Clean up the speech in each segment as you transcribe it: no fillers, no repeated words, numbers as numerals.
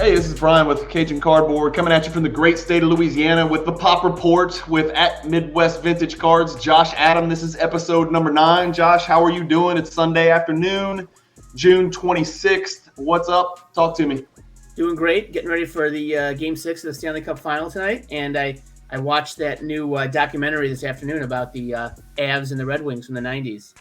Hey, this is Brian with Cajun Cardboard coming at you from the great state of Louisiana with the Pop Report with at Midwest Vintage Cards. Josh Adam, this is episode number 9. Josh, how are you doing? It's Sunday afternoon, June 26th. What's up? Talk to me. Doing great. Getting ready for the Game 6 of the Stanley Cup Final tonight. And I watched that new documentary this afternoon about the Avs and the Red Wings from the 90s.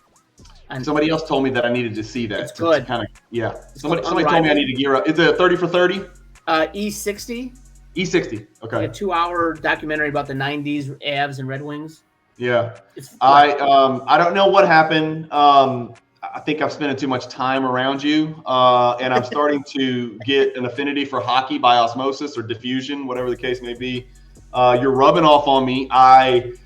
And somebody else told me that I needed to see that. It's good. Somebody told me I need to gear up. Is it a 30 for 30? E60. E60. Okay. Like a 2-hour documentary about the 90s Avs and Red Wings. Yeah. I don't know what happened. I think I've spent too much time around you, and I'm starting to get an affinity for hockey by osmosis or diffusion, whatever the case may be. You're rubbing off on me. I've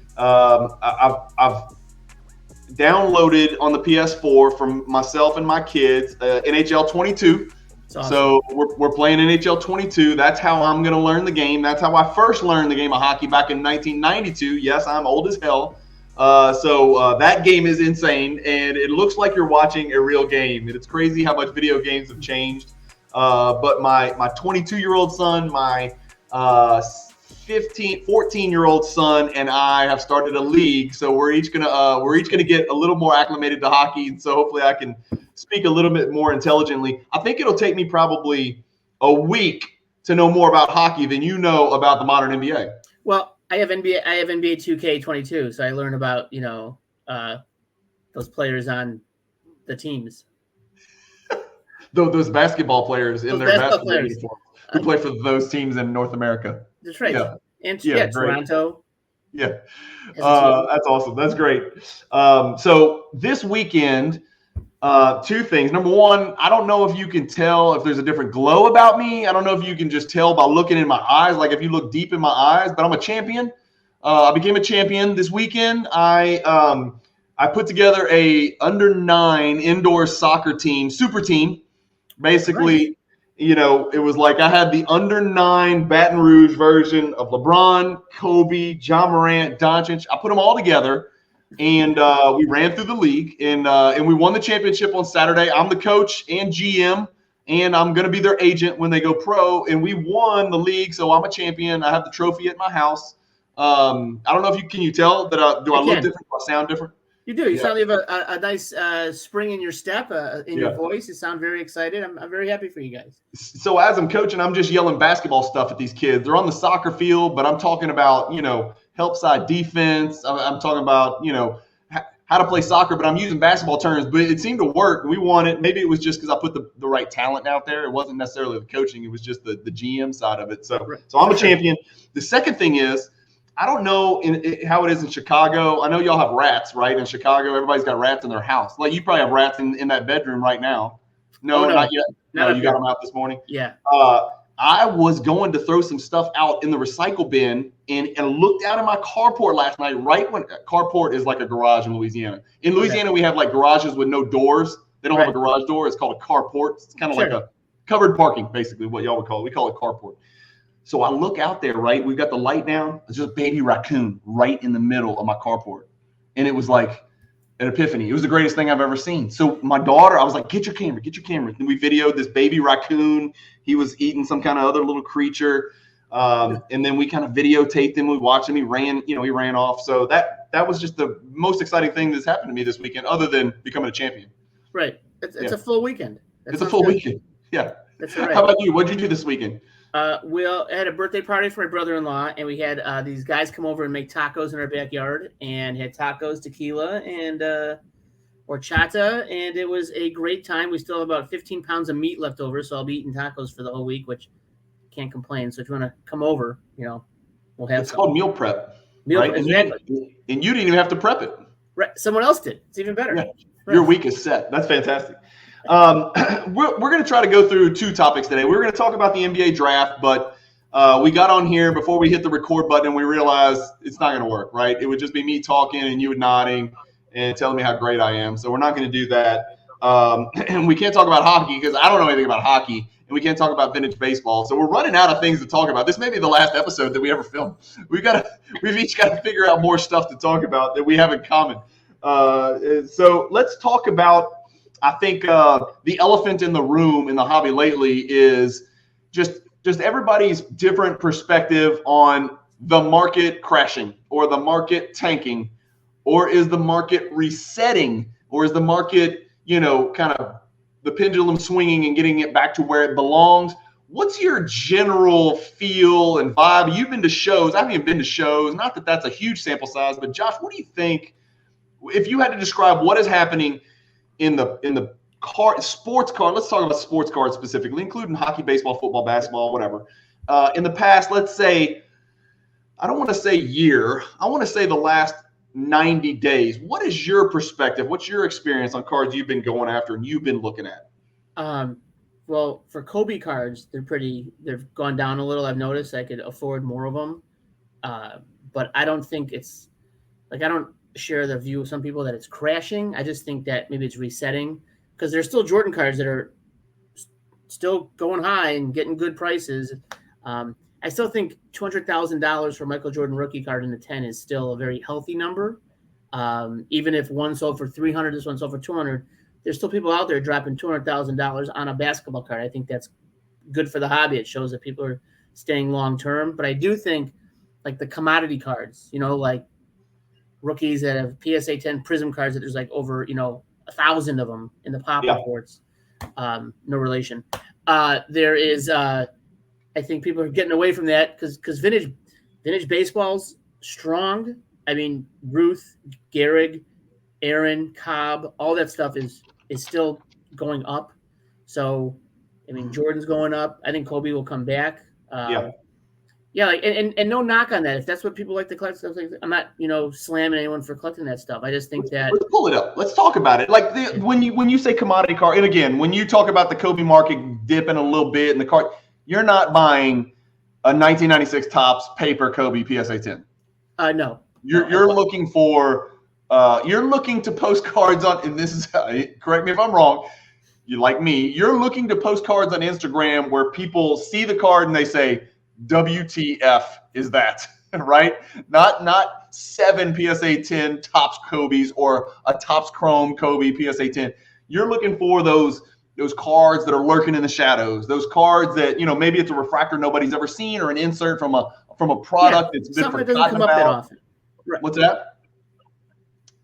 downloaded on the PS4 from myself and my kids NHL 22. Awesome. So we're playing NHL 22. That's how I'm going to learn the game. That's how I first learned the game of hockey back in 1992. Yes, I'm old as hell. So that game is insane, and it looks like you're watching a real game. And it's crazy how much video games have changed. But my 22-year-old son, my 14-year-old son, and I have started a league. So we're each gonna get a little more acclimated to hockey, and so hopefully I can speak a little bit more intelligently. I think it'll take me probably a week to know more about hockey than you know about the modern NBA. Well, I have NBA 2K22, so I learn about those players on the teams. Those basketball players in their basketball uniforms who play for those teams in North America. That's right. Yeah. And Toronto. Yeah. That's awesome. That's great. So this weekend, two things. Number one, I don't know if you can tell if there's a different glow about me. I don't know if you can just tell by looking in my eyes, like if you look deep in my eyes, but I'm a champion. I became a champion this weekend. I put together a under-9 indoor soccer team, super team. Basically, it was like I had the under-9 Baton Rouge version of LeBron, Kobe, John Morant, Doncic. I put them all together, and we ran through the league, and we won the championship on Saturday. I'm the coach and GM, and I'm going to be their agent when they go pro, and we won the league, so I'm a champion. I have the trophy at my house. I don't know if can you tell that I look different? Do I sound different? You do. You sound like you have a nice spring in your step, in your voice. You sound very excited. I'm very happy for you guys. So as I'm coaching, I'm just yelling basketball stuff at these kids. They're on the soccer field, but I'm talking about, help side defense. I'm talking about, how to play soccer, but I'm using basketball terms. But it seemed to work. We won it. Maybe it was just because I put the right talent out there. It wasn't necessarily the coaching. It was just the GM side of it. So I'm a champion. The second thing is, I don't know how it is in Chicago. I know y'all have rats, right? In Chicago, everybody's got rats in their house. Like you probably have rats in that bedroom right now. No, not yet. No, you got them out this morning? Yeah. I was going to throw some stuff out in the recycle bin and looked out in my carport last night, right when carport is like a garage in Louisiana. In Louisiana, we have like garages with no doors. They don't have a garage door. It's called a carport. It's kind of like a covered parking, basically, what y'all would call it. We call it carport. So I look out there, right? We've got the light down. There's just a baby raccoon right in the middle of my carport. And it was like an epiphany. It was the greatest thing I've ever seen. So my daughter, I was like, get your camera. And we videoed this baby raccoon. He was eating some kind of other little creature. And then we kind of videotaped him. We watched him. He ran off. So that was just the most exciting thing that's happened to me this weekend, other than becoming a champion. It's a full weekend. It's a full weekend. Yeah. That's right. How about you? What did you do this weekend? We had a birthday party for my brother-in-law, and we had these guys come over and make tacos in our backyard, and had tacos, tequila, and horchata, and it was a great time. We still have about 15 pounds of meat left over, so I'll be eating tacos for the whole week, which can't complain. So if you want to come over, we'll have. It's called meal prep, right? Exactly. And you didn't even have to prep it. Right. Someone else did. It's even better. Yeah. Right. Your week is set. That's fantastic. We're going to try to go through two topics today. We're going to talk about the NBA draft, but we got on here before we hit the record button and we realized it's not going to work, right? It would just be me talking and you nodding and telling me how great I am. So we're not going to do that. And we can't talk about hockey because I don't know anything about hockey, and we can't talk about vintage baseball. So we're running out of things to talk about. This may be the last episode that we ever film. We've each got to figure out more stuff to talk about that we have in common. So let's talk about, I think the elephant in the room in the hobby lately is just just everybody's different perspective on the market crashing or the market tanking, or is the market resetting, or is the market, kind of the pendulum swinging and getting it back to where it belongs? What's your general feel and vibe? You've been to shows. I haven't even been to shows. Not that that's a huge sample size, but Josh, what do you think if you had to describe what is happening in the sports card? Let's talk about sports cards specifically, including hockey, baseball, football, basketball, whatever. In the past, let's say, I don't want to say year. I want to say the last 90 days. What is your perspective? What's your experience on cards you've been going after and you've been looking at? Well, for Kobe cards, they've gone down a little. I've noticed I could afford more of them. But I don't think it's like, I don't share the view of some people that it's crashing. I just think that maybe it's resetting, because there's still Jordan cards that are still going high and getting good prices. I still think $200,000 for Michael Jordan rookie card in the 10 is still a very healthy number. Even if one sold for $300, this one sold for $200, there's still people out there dropping $200,000 on a basketball card. I think that's good for the hobby. It shows that people are staying long term. But I do think like the commodity cards, like rookies that have PSA 10 Prism cards that there's like over 1,000 of them in the pop reports. No relation. There is. I think people are getting away from that because vintage baseball's strong. I mean, Ruth, Gehrig, Aaron, Cobb, all that stuff is still going up. So, I mean, Jordan's going up. I think Kobe will come back. Like and no knock on that. If that's what people like to collect stuff, I'm not slamming anyone for collecting that stuff. I just think let's pull it up. Let's talk about it. Like when you say commodity card, and again, when you talk about the Kobe market dipping a little bit and the card, you're not buying a 1996 Topps paper Kobe PSA 10. No. You're looking for you're looking to post cards on, and this is, correct me if I'm wrong, you like me, you're looking to post cards on Instagram where people see the card and they say, WTF is that, right? Not 7 PSA 10 Topps Kobe's or a Topps Chrome Kobe PSA 10. You're looking for those cards that are lurking in the shadows, those cards that, maybe it's a refractor nobody's ever seen or an insert from a product that's been forgotten doesn't come up that often. Right. What's that?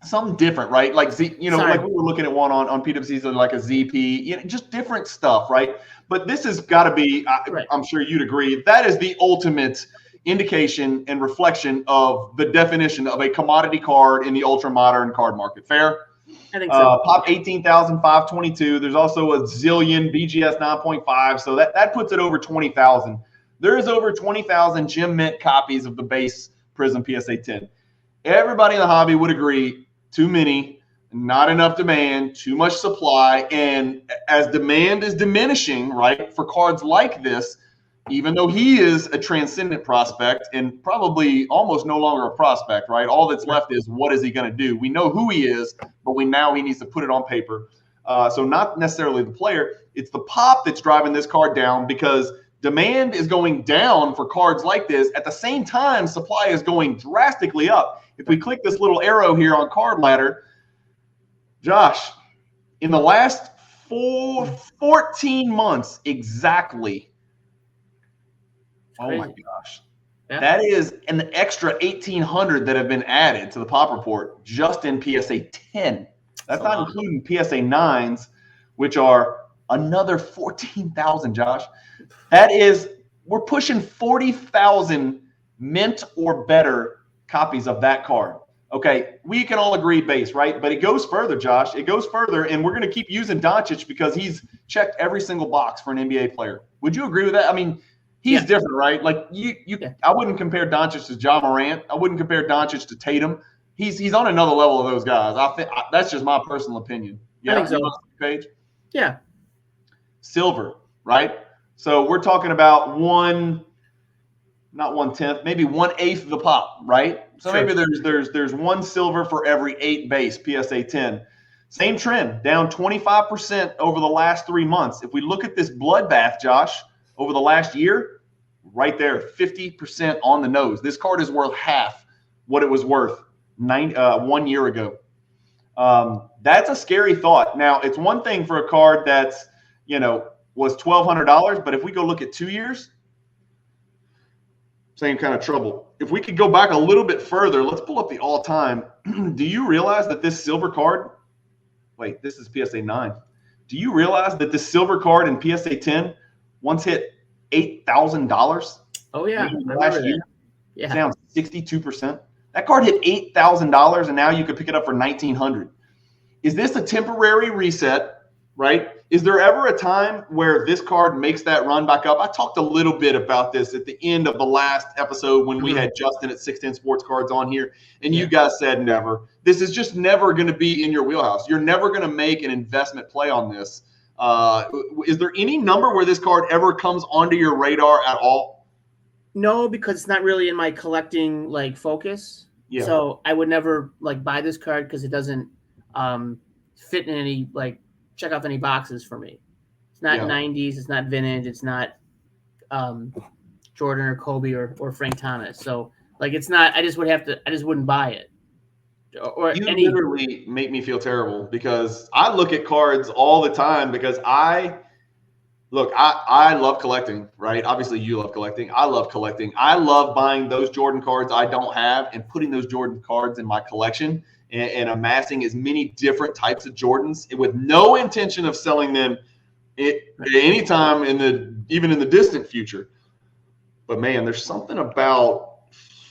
Something different, right? Like like we were looking at one on PWCC, like a ZP, just different stuff, right? But this has got to be, I'm sure you'd agree, that is the ultimate indication and reflection of the definition of a commodity card in the ultra modern card market. Fair? I think so. Pop 18,522. There's also a zillion BGS 9.5, so that puts it over 20,000. There is over 20,000 gem mint copies of the base Prism PSA 10. Everybody in the hobby would agree, too many, not enough demand, too much supply, and as demand is diminishing, right, for cards like this, even though he is a transcendent prospect and probably almost no longer a prospect, right? All that's left is what is he going to do? We know who he is, but he needs to put it on paper. So not necessarily the player. It's the pop that's driving this card down because demand is going down for cards like this. At the same time, supply is going drastically up. If we click this little arrow here on Card Ladder, Josh, in the last 14 months exactly, oh my gosh. Yeah. That is an extra 1,800 that have been added to the pop report just in PSA 10. That's not including PSA 9s, which are another 14,000, Josh. That is, we're pushing 40,000 mint or better copies of that card. Okay, we can all agree base, right? But it goes further, Josh. It goes further, and we're going to keep using Doncic because he's checked every single box for an NBA player. Would you agree with that? I mean, he's different, right? Like I wouldn't compare Doncic to Ja Morant. I wouldn't compare Doncic to Tatum. He's on another level of those guys. I think that's just my personal opinion. Yeah, I think so. Page? Yeah. Silver, right? So we're talking about not 1/10, maybe 1/8 of the pop, right? So maybe there's one silver for every 8 base PSA 10. Same trend, down 25% over the last 3 months. If we look at this bloodbath, Josh, over the last year, right there, 50% on the nose. This card is worth half what it was worth 1 year ago. That's a scary thought. Now, it's one thing for a card that's, was $1,200, but if we go look at 2 years, Same kind of trouble. If we could go back a little bit further, let's pull up the all-time. Do you realize that this silver card, wait, this is PSA 9. Do you realize that this silver card in PSA 10 once hit $8,000? Oh, yeah. Last year? Yeah. Down 62%. That card hit $8,000, and now you could pick it up for $1,900. Is this a temporary reset, right? Is there ever a time where this card makes that run back up? I talked a little bit about this at the end of the last episode when we had Justin at 610 Sports Cards on here, and you guys said never. This is just never going to be in your wheelhouse. You're never going to make an investment play on this. Is there any number where this card ever comes onto your radar at all? No, because it's not really in my collecting focus. Yeah. So I would never buy this card because it doesn't fit in any check off any boxes for me. It's not 90s. It's not vintage. It's not Jordan or Kobe or Frank Thomas. So it's not. I just wouldn't buy it. Or you literally make me feel terrible because I look at cards all the time because I love collecting, right? Obviously you love collecting. I love collecting. I love buying those Jordan cards I don't have and putting those Jordan cards in my collection and amassing as many different types of Jordans with no intention of selling them at any time even in the distant future. But man, there's something about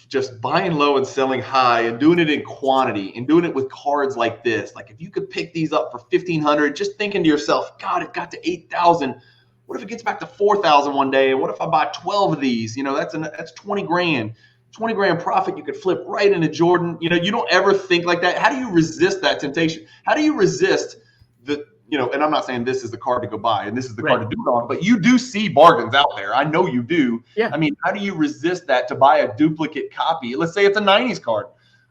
just buying low and selling high and doing it in quantity and doing it with cards like this. If you could pick these up for $1,500, just thinking to yourself, God, it got to 8,000. What if it gets back to 4,000 one day? And what if I buy 12 of these? That's 20 grand. 20 grand profit you could flip right into Jordan. You don't ever think like that. How do you resist that temptation? How do you resist and I'm not saying this is the card to go buy and this is the card to do it on, but you do see bargains out there. I know you do. Yeah. I mean, how do you resist that to buy a duplicate copy? Let's say it's a 90s card.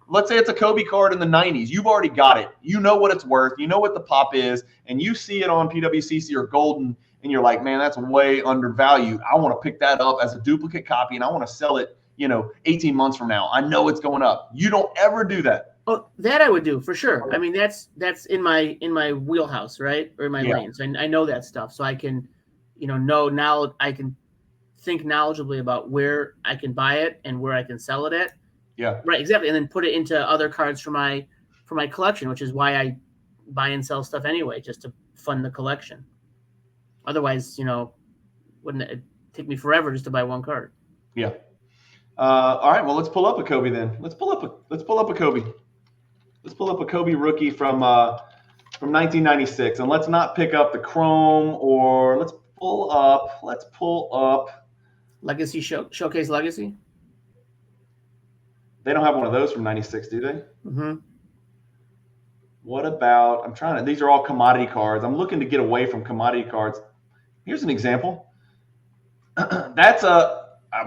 Let's say it's a Kobe card in the 90s. You've already got it. You know what it's worth. You know what the pop is. And you see it on PWCC or Golden, and you're like, man, that's way undervalued. I want to pick that up as a duplicate copy, and I want to sell it, 18 months from now. I know it's going up. You don't ever do that. Oh, that I would do for sure. I mean, that's in my wheelhouse, right? Or in my lanes. And I know that stuff. So I can, know now I can think knowledgeably about where I can buy it and where I can sell it at. Yeah. Right, exactly. And then put it into other cards for my collection, which is why I buy and sell stuff anyway, just to fund the collection. Otherwise, wouldn't it take me forever just to buy one card? Yeah. All right. Well, let's pull up a Kobe then. Let's pull up a Kobe. Let's pull up a Kobe rookie from 1996, and let's not pick up the Chrome or let's pull up Legacy Showcase Legacy. They don't have one of those from 96, do they? Mm-hmm. What about, these are all commodity cards. I'm looking to get away from commodity cards. Here's an example. That's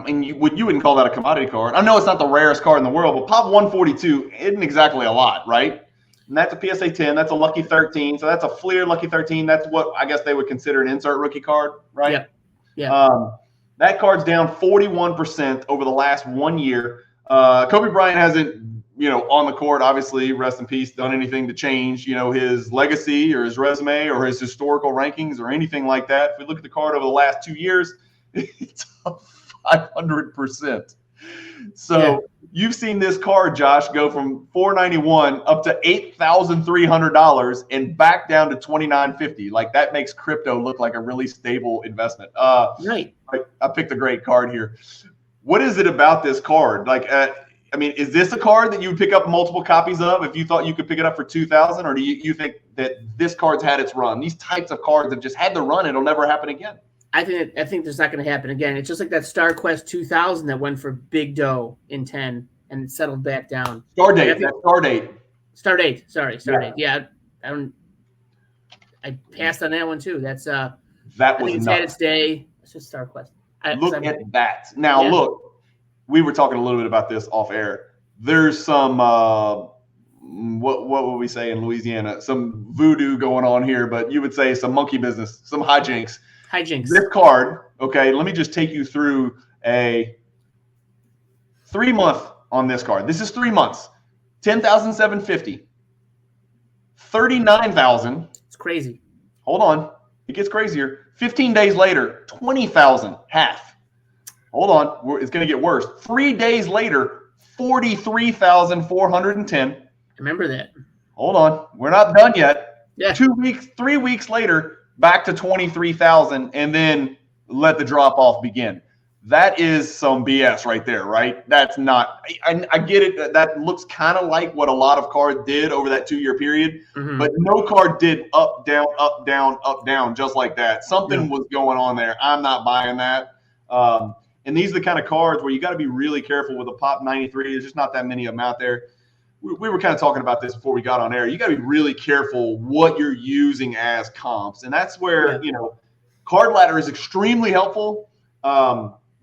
you wouldn't call that a commodity card. I know it's not the rarest card in the world, but Pop 142 isn't exactly a lot, right? And that's a PSA 10. That's a Lucky 13. So that's a Fleer Lucky 13. That's what I guess they would consider an insert rookie card, right? Yeah. Yeah. That card's down 41% over the last 1 year. Kobe Bryant hasn't, on the court, obviously, rest in peace, done anything to change, his legacy or his resume or his historical rankings or anything like that. If we look at the card over the last 2 years, it's up 500%. So you've seen this card, Josh, go from $491 up to $8,300 and back down to $2,950. That makes crypto look like a really stable investment. Right. I picked a great card here. What is it about this card? Is this a card that you would pick up multiple copies of if you thought you could pick it up for $2,000, or do you think that this card's had its run? These types of cards have just had the run; it'll never happen again. I think that's not going to happen again. It's just like that Star Quest 2000 that went for big dough in 10 and it settled back down. Stardate. Stardate. Yeah, I passed on that one too. That's I think it's had its day. It's just Star Quest. Look at that. Now look, we were talking a little bit about this off air. There's some what would we say in Louisiana? Some voodoo going on here, but you would say some monkey business, some hijinks. This card, okay, let me just take you through a 3 month on this card. This is 3 months. 10,750. 39,000. It's crazy. Hold on. It gets crazier. 15 days later, 20,000, half. hold on, it's going to get worse. 3 days later, 43,410. Remember that. Hold on, we're not done yet. Yeah. 3 weeks later, back to 23,000, and then let the drop off begin. That is some BS right there, right? That's not. I get it. That looks kind of like what a lot of cards did over that 2-year period, but no card did up, down, up, down, up, down, just like that. Something was going on there. I'm not buying that. And these are the kind of cards where you got to be really careful with a Pop 93. There's just not that many of them out there. We were kind of talking about this before we got on air. You got to be really careful what you're using as comps, and that's where Card Ladder is extremely helpful.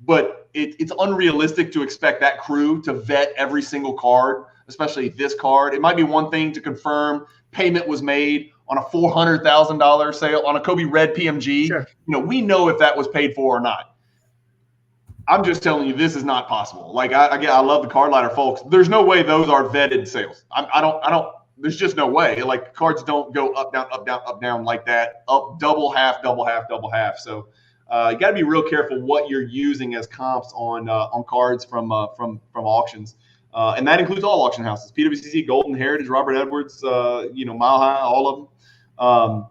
But it's unrealistic to expect that crew to vet every single card, especially this card. It might be one thing to confirm payment was made on a $400,000 sale on a Kobe Red PMG. Sure. We know if that was paid for or not. I'm just telling you, this is not possible. Like I love the Card Ladder folks. There's no way those are vetted sales. I don't. There's just no way. Like cards don't go up, down, up, down, up, down like that. Up, double, half, double, half, double, half. So. You got to be real careful what you're using as comps on cards from auctions, and that includes all auction houses: PWCC, Golden, Heritage, Robert Edwards, Mile High, all of them.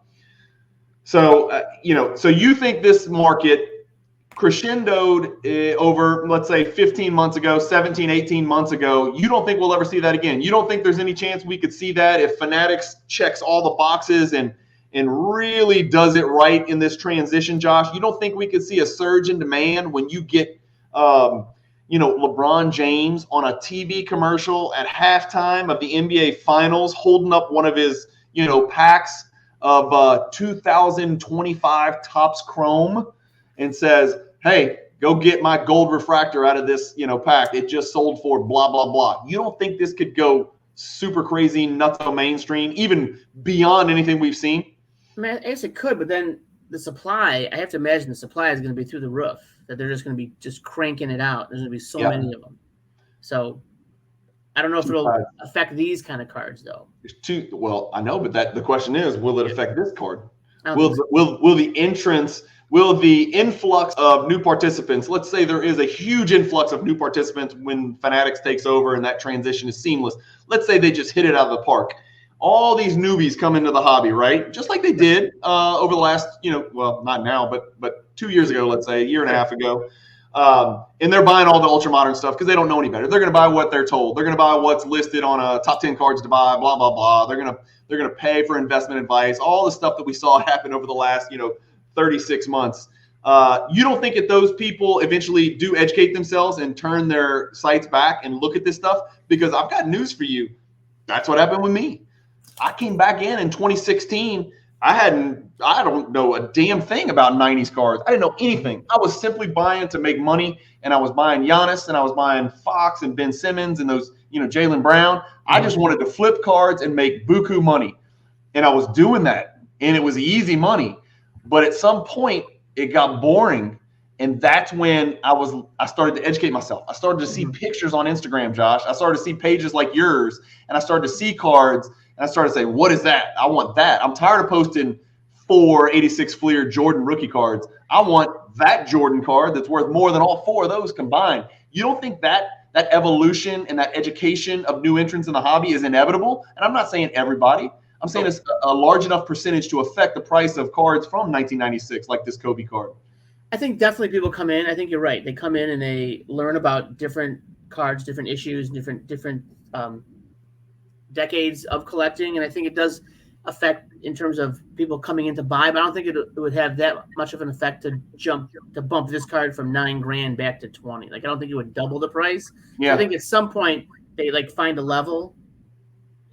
So you think this market crescendoed over, let's say, 15 months ago, 17, 18 months ago. You don't think we'll ever see that again? You don't think there's any chance we could see that if Fanatics checks all the boxes and really does it right in this transition, Josh? You don't think we could see a surge in demand when you get, LeBron James on a TV commercial at halftime of the NBA Finals holding up one of his, packs of 2025 Topps Chrome and says, hey, go get my gold refractor out of this, pack. It just sold for blah, blah, blah. You don't think this could go super crazy, nutso mainstream, even beyond anything we've seen? Man, I guess it could, but then the supply, I have to imagine the supply is going to be through the roof, that they're just going to be just cranking it out. There's going to be so many of them. So I don't know if it'll affect these kind of cards, though. Well, I know, but the question is, will it affect this card? Will the entrance, will the influx of new participants, let's say there is a huge influx of new participants when Fanatics takes over and that transition is seamless. Let's say they just hit it out of the park. All these newbies come into the hobby, right? Just like they did over the last, well, not now, but 2 years ago, let's say, a year and a half ago. And they're buying all the ultra modern stuff because they don't know any better. They're going to buy what they're told. They're going to buy what's listed on a top 10 cards to buy, blah, blah, blah. They're going to pay for investment advice, all the stuff that we saw happen over the last, 36 months. You don't think that those people eventually do educate themselves and turn their sights back and look at this stuff? Because I've got news for you. That's what happened with me. I came back in 2016. I don't know a damn thing about 90s cards. I didn't know anything. I was simply buying to make money, and I was buying Giannis, and I was buying Fox and Ben Simmons and those, Jaylen Brown. I just wanted to flip cards and make buku money, and I was doing that, and it was easy money. But at some point, it got boring, and that's when I started to educate myself. I started to see pictures on Instagram, Josh. I started to see pages like yours, and I started to see cards. And I started to say, what is that? I want that. I'm tired of posting 4 86 Fleer Jordan rookie cards. I want that Jordan card that's worth more than all 4 of those combined. You don't think that evolution and that education of new entrants in the hobby is inevitable? And I'm not saying everybody. I'm saying it's a large enough percentage to affect the price of cards from 1996, like this Kobe card. I think definitely people come in. I think you're right. They come in and they learn about different cards, different issues, different decades of collecting, and I think it does affect in terms of people coming in to buy, but I don't think it would have that much of an effect to bump this card from $9,000 back to 20. Like I don't think it would double the price. Yeah. So I think at some point they find a level,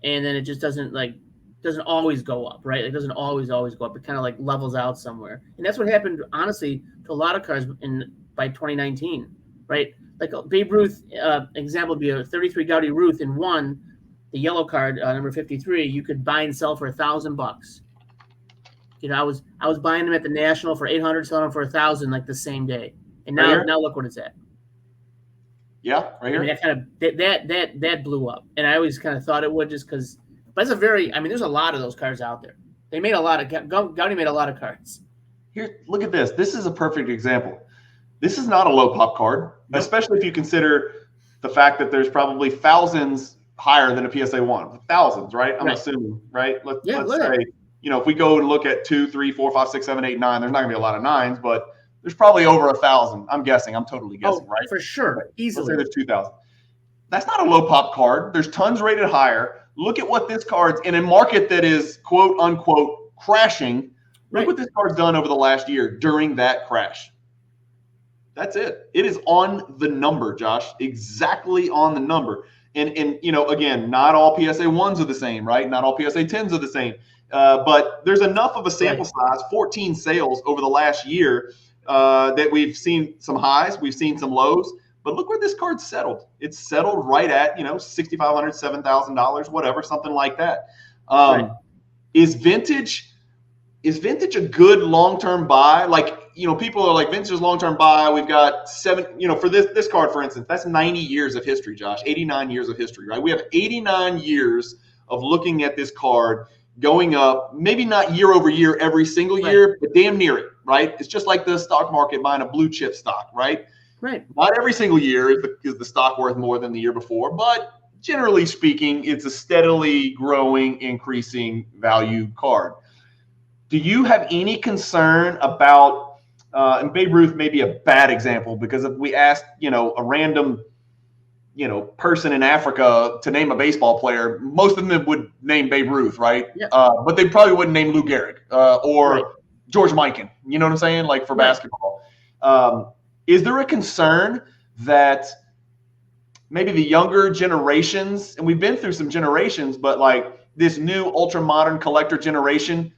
and then it just doesn't always go up, right? It doesn't always go up. It kind of levels out somewhere, and that's what happened honestly to a lot of cards by 2019, right? Like Babe Ruth example would be a 33 Gaudy Ruth in one. The yellow card, number 53, you could buy and sell for $1,000. I was buying them at the National for $800, selling them for $1,000 the same day, and now look what it's at. Yeah, right here. I mean, that kind of that blew up, and I always kind of thought it would just because. But it's there's a lot of those cards out there. They made a lot of Gaudy made a lot of cards. Here, look at this. This is a perfect example. This is not a low pop card, Nope. especially if you consider the fact that there's probably thousands higher than a PSA 1. Thousands, right? I'm assuming, right? Let's say, if we go and look at 2, 3, 4, 5, 6, 7, 8, 9, there's not going to be a lot of 9s, but there's probably over 1,000. I'm guessing. I'm totally guessing, right? For sure. Easily. Let's say there's 2,000. That's not a low pop card. There's tons rated higher. Look at what this card's in a market that is quote unquote crashing. Look what this card's done over the last year during that crash. That's it. It is on the number, Josh. Exactly on the number. And again, not all PSA 1s are the same, right? Not all PSA 10s are the same. But there's enough of a sample size, 14 sales over the last year, that we've seen some highs, we've seen some lows. But look where this card settled. It's settled right at, $6,500, $7,000, whatever, something like that. Is vintage a good long-term buy? People are like, vintage is long-term buy. We've got 7, for this card, for instance, that's 90 years of history, Josh, 89 years of history, right? We have 89 years of looking at this card going up, maybe not year over year every single year, but damn near it, right? It's just like the stock market buying a blue chip stock, right? Right. Not every single year is the stock worth more than the year before, but generally speaking, it's a steadily growing, increasing value card. Do you have any concern about, and Babe Ruth may be a bad example, because if we asked, a random, person in Africa to name a baseball player, most of them would name Babe Ruth, right? Yeah. But they probably wouldn't name Lou Gehrig or George Mikan. You know what I'm saying? Like for basketball. Is there a concern that maybe the younger generations, and we've been through some generations, but like this new ultra modern collector generation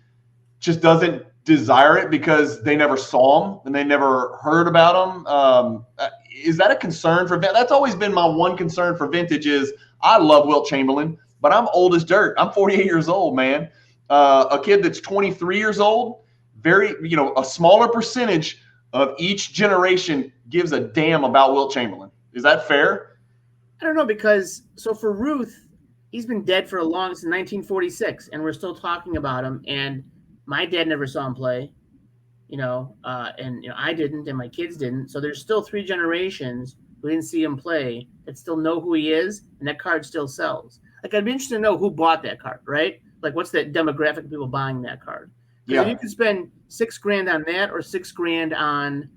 just doesn't desire it because they never saw them and they never heard about them? Is that a concern for vintage? That's always been my one concern for vintage. Is I love Wilt Chamberlain, but I'm old as dirt. I'm 48 years old, man. A kid that's 23 years old, a smaller percentage of each generation gives a damn about Wilt Chamberlain. Is that fair? I don't know, because for Ruth, he's been dead for since 1946, and we're still talking about him. And my dad never saw him play, and I didn't, and my kids didn't. So there's still 3 generations who didn't see him play that still know who he is, and that card still sells. Like, I'd be interested to know who bought that card, right? Like, what's that demographic of people buying that card? If you could spend $6,000 on that, or $6,000 on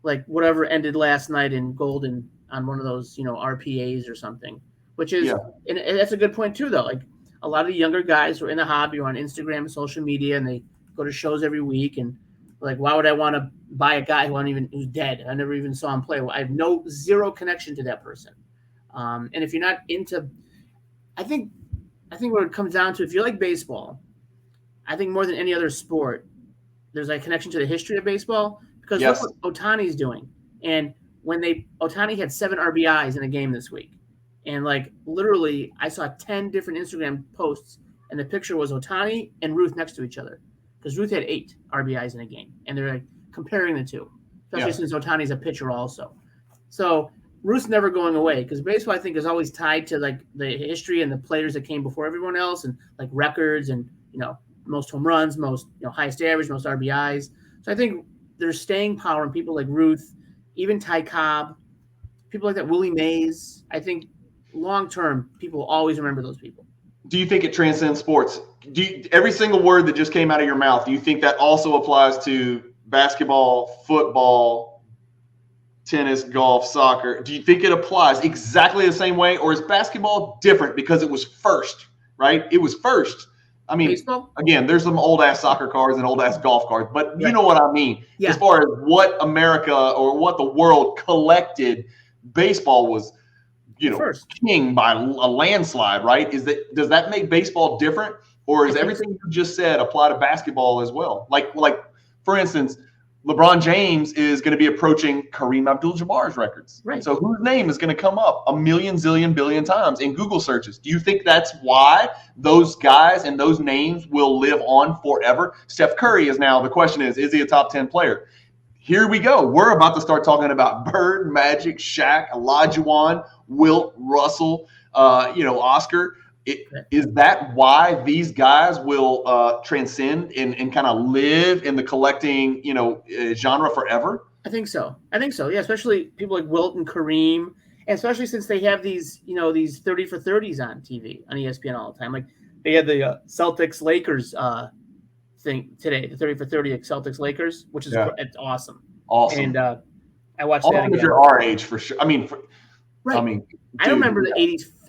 like whatever ended last night in gold and on one of those, RPAs or something, which is, and that's a good point too, though. Like, a lot of the younger guys who are in the hobby or on Instagram and social media, and they go to shows every week, and like, why would I want to buy a guy who's dead? I never even saw him play. I have zero connection to that person. And if you're not into, I think what it comes down to, if you like baseball, I think more than any other sport, there's a connection to the history of baseball, because look what Ohtani's doing. And when Ohtani had 7 RBIs in a game this week, and like literally I saw 10 different Instagram posts, and the picture was Ohtani and Ruth next to each other, because Ruth had 8 RBIs in a game, and they're like comparing the two, especially since Ohtani's a pitcher also. So Ruth's never going away, because baseball, I think, is always tied to like the history and the players that came before everyone else, and like records and most home runs, most highest average, most RBIs. So I think there's staying power in people like Ruth, even Ty Cobb, people like that, Willie Mays. I think long term, people will always remember those people. Do you think it transcends sports? Every single word that just came out of your mouth, do you think that also applies to basketball, football, tennis, golf, soccer? Do you think it applies exactly the same way, or is basketball different because it was first, right? It was first. I mean, baseball? Again, there's some old-ass soccer cards and old-ass golf cards, but you know what I mean. Yeah. As far as what America or what the world collected, baseball was, first king by a landslide, right? Does that make baseball different, or is everything you just said apply to basketball as well? Like for instance, LeBron James is going to be approaching Kareem Abdul-Jabbar's records. Right. So whose name is going to come up a million, zillion, billion times in Google searches? Do you think that's why those guys and those names will live on forever? Steph Curry is now, the question is he a top 10 player? Here we go. We're about to start talking about Bird, Magic, Shaq, Olajuwon, Wilt, Russell, Oscar. Is that why these guys will transcend and kind of live in the collecting, genre forever? I think so. Yeah, especially people like Wilt and Kareem, and especially since they have these, these 30 for 30s on TV on ESPN all the time. Like they had the Celtics Lakers thing today, the 30 for 30 Celtics Lakers, which is it's awesome. Awesome. And I watched that again. If you're our age, for sure. Right. I remember the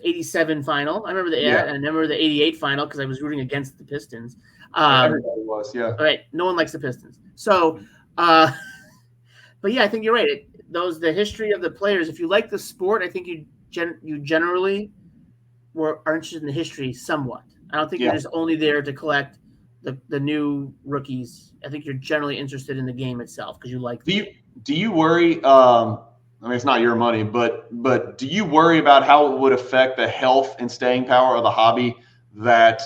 87 final. I remember and I remember the 88 final because I was rooting against the Pistons. Everybody was, yeah. All right. No one likes the Pistons. So, but yeah, I think you're right. The history of the players. If you like the sport, I think you generally are interested in the history somewhat. I don't think you're just only there to collect the new rookies. I think you're generally interested in the game itself because you like. Do you worry? It's not your money, but do you worry about how it would affect the health and staying power of the hobby that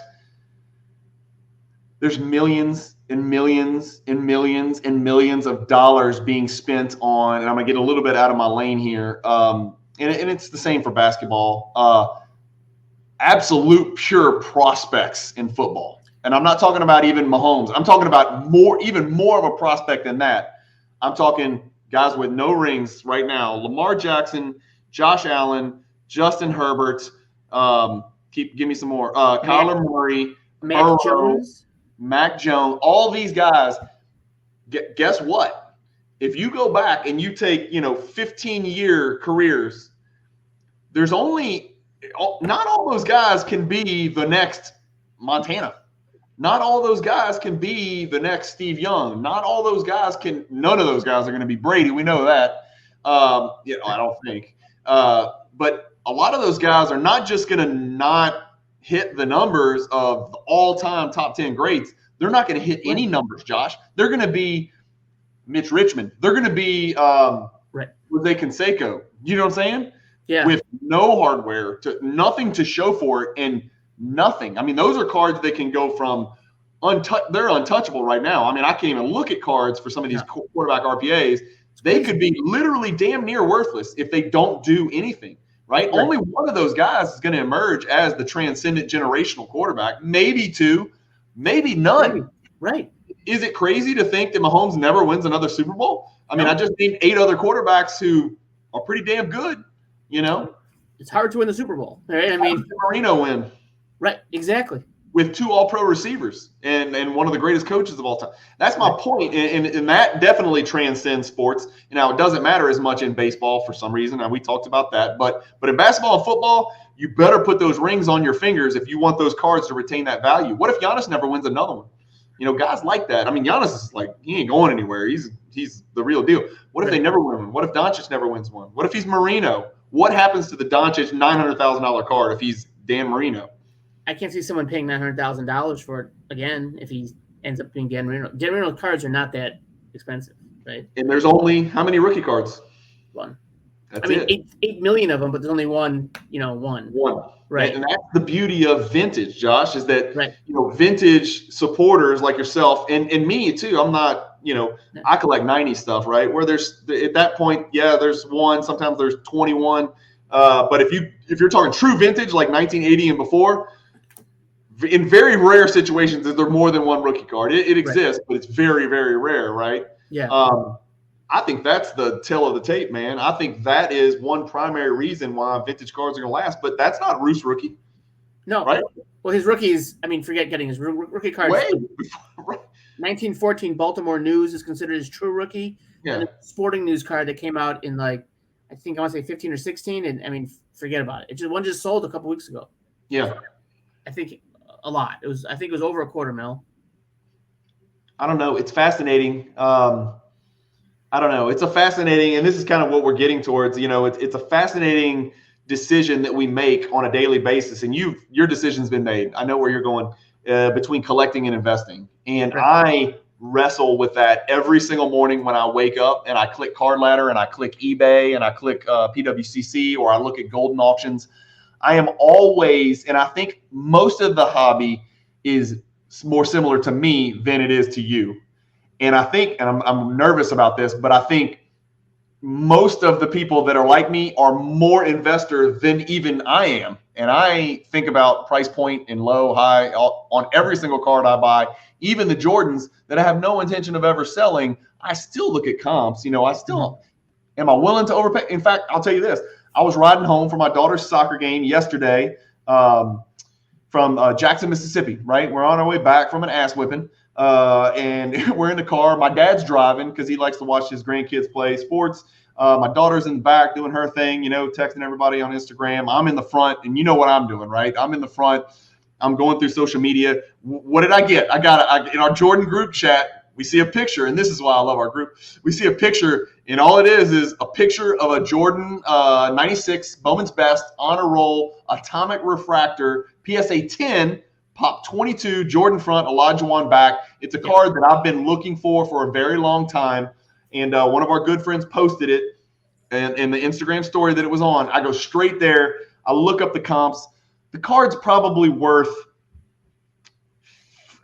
there's millions and millions and millions and millions of dollars being spent on, and I'm going to get a little bit out of my lane here, and it's the same for basketball, absolute pure prospects in football. And I'm not talking about even Mahomes. I'm talking about even more of a prospect than that. I'm talking guys with no rings right now. Lamar Jackson, Josh Allen, Justin Herbert. Give me some more. Kyler Murray, Mac Jones. Mac Jones. All these guys. Guess what? If you go back and you take 15-year careers, there's not all those guys can be the next Montana. Not all those guys can be the next Steve Young. None of those guys are going to be Brady. We know that. I don't think. But a lot of those guys are not just going to not hit the numbers of the all-time top 10 greats. They're not going to hit any numbers, Josh. They're going to be Mitch Richmond. They're going to be Jose Canseco. You know what I'm saying? Yeah. With no hardware, nothing to show for it, and nothing. Those are cards that can go from they're untouchable right now. I can't even look at cards for some of these quarterback RPAs. They could be literally damn near worthless if they don't do anything, right? Only one of those guys is going to emerge as the transcendent generational quarterback. Maybe two, maybe none. Right. Is it crazy to think that Mahomes never wins another Super Bowl? I just named 8 other quarterbacks who are pretty damn good, It's hard to win the Super Bowl, right? Marino win. Right, exactly. With 2 all-pro receivers and one of the greatest coaches of all time. That's my point, and that definitely transcends sports. Now, it doesn't matter as much in baseball for some reason, and we talked about that. But in basketball and football, you better put those rings on your fingers if you want those cards to retain that value. What if Giannis never wins another one? Guys like that. Giannis is like, he ain't going anywhere. He's the real deal. What if they never win one? What if Doncic never wins one? What if he's Marino? What happens to the Doncic $900,000 card if he's Dan Marino? I can't see someone paying $900,000 for it again if he ends up being Dan Marino. Dan Marino cards are not that expensive, right? And there's only how many rookie cards? One. That's it. 8 million of them, but there's only one. One. Right. And that's the beauty of vintage, Josh, is that vintage supporters like yourself and me too. I'm not, I collect 90 stuff, right? Where there's at that point, there's one. Sometimes there's 21. But if you're talking true vintage like 1980 and before. In very rare situations, is there more than one rookie card? It exists, but it's very, very rare, right? Yeah. I think that's the tale of the tape, man. I think that is one primary reason why vintage cards are going to last. But that's not Roos rookie. No. Right? Well, his rookies, forget getting his rookie cards. 1914 Baltimore News is considered his true rookie. Yeah. And the Sporting News card that came out in I want to say 15 or 16. And forget about it. One just sold a couple weeks ago. Yeah. I think a lot. I think it was over $250,000. I don't know. It's fascinating. I don't know. It's a fascinating, and this is kind of what we're getting towards. It's a fascinating decision that we make on a daily basis, and your decision's been made. I know where you're going between collecting and investing, and I wrestle with that every single morning when I wake up and I click Card Ladder and I click eBay and I click PWCC or I look at golden auctions. I am always, and I think most of the hobby is more similar to me than it is to you. And I think, and I'm nervous about this, but I think most of the people that are like me are more investor than even I am. And I think about price point and low, high on every single card I buy, even the Jordans that I have no intention of ever selling. I still look at comps. I still am I willing to overpay? In fact, I'll tell you this. I was riding home from my daughter's soccer game yesterday from Jackson, Mississippi, right? We're on our way back from an ass whipping. And we're in the car. My dad's driving because he likes to watch his grandkids play sports. My daughter's in the back doing her thing, texting everybody on Instagram. I'm in the front, and you know what I'm doing, right? I'm in the front. I'm going through social media. What did I get? I in our Jordan group chat, we see a picture, and this is why I love our group. We see a picture, and all it is a picture of a Jordan 96 Bowman's Best honor roll atomic refractor PSA 10 Pop 22 Jordan front Olajuwon back. It's a card that I've been looking for a very long time. And one of our good friends posted it in the Instagram story that it was on. I go straight there. I look up the comps. The card's probably worth,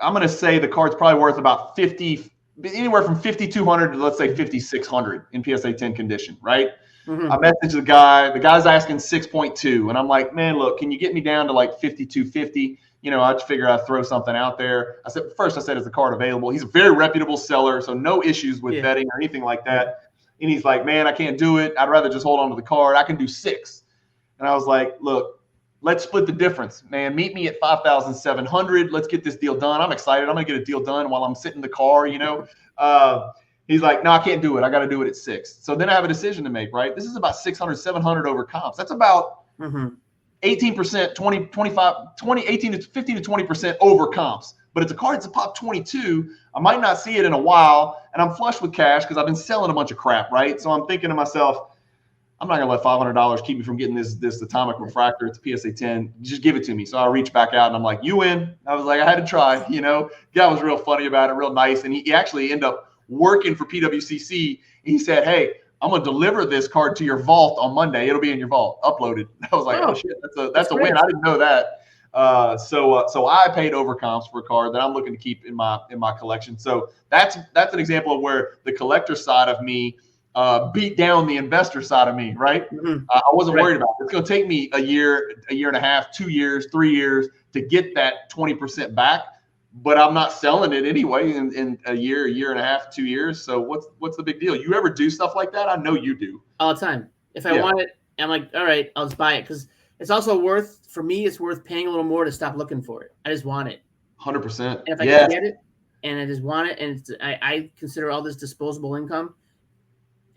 I'm going to say the card's probably worth about 50, anywhere from 5,200 to let's say 5,600 in PSA 10 condition, right? Mm-hmm. I messaged the guy's asking 6.2. And I'm like, man, look, can you get me down to like 5,250? I'd figure I'd throw something out there. I said, is the card available? He's a very reputable seller, so no issues with vetting or anything like that. And he's like, man, I can't do it. I'd rather just hold on to the card. I can do 6. And I was like, look, let's split the difference, man. Meet me at 5,700. Let's get this deal done. I'm excited. I'm going to get a deal done while I'm sitting in the car, He's like, no, I can't do it. I got to do it at 6. So then I have a decision to make, right? This is about 600, 700 over comps. That's about 18%, 20, 25, 20, 18 to 15 to 20% over comps. But it's a card that's a pop 22. I might not see it in a while, and I'm flush with cash because I've been selling a bunch of crap, right? So I'm thinking to myself, I'm not going to let $500 keep me from getting this atomic refractor. It's a PSA 10. Just give it to me. So I reach back out, and I'm like, you win. I was like, I had to try, Guy was real funny about it, real nice. And he actually ended up working for PWCC. He said, hey, I'm going to deliver this card to your vault on Monday. It'll be in your vault, uploaded. I was like, oh shit, that's a win. I didn't know that. So I paid over comps for a card that I'm looking to keep in my collection. So that's an example of where the collector side of me beat down the investor side of me, right? Mm-hmm. I wasn't worried about it. It's going to take me a year and a half, 2 years, 3 years to get that 20% back. But I'm not selling it anyway in a year and a half, 2 years. So what's the big deal? You ever do stuff like that? I know you do. All the time. If I want it, I'm like, all right, I'll just buy it. Because it's also worth paying a little more to stop looking for it. I just want it. 100%. And if I can get it and I just want it, and I consider all this disposable income,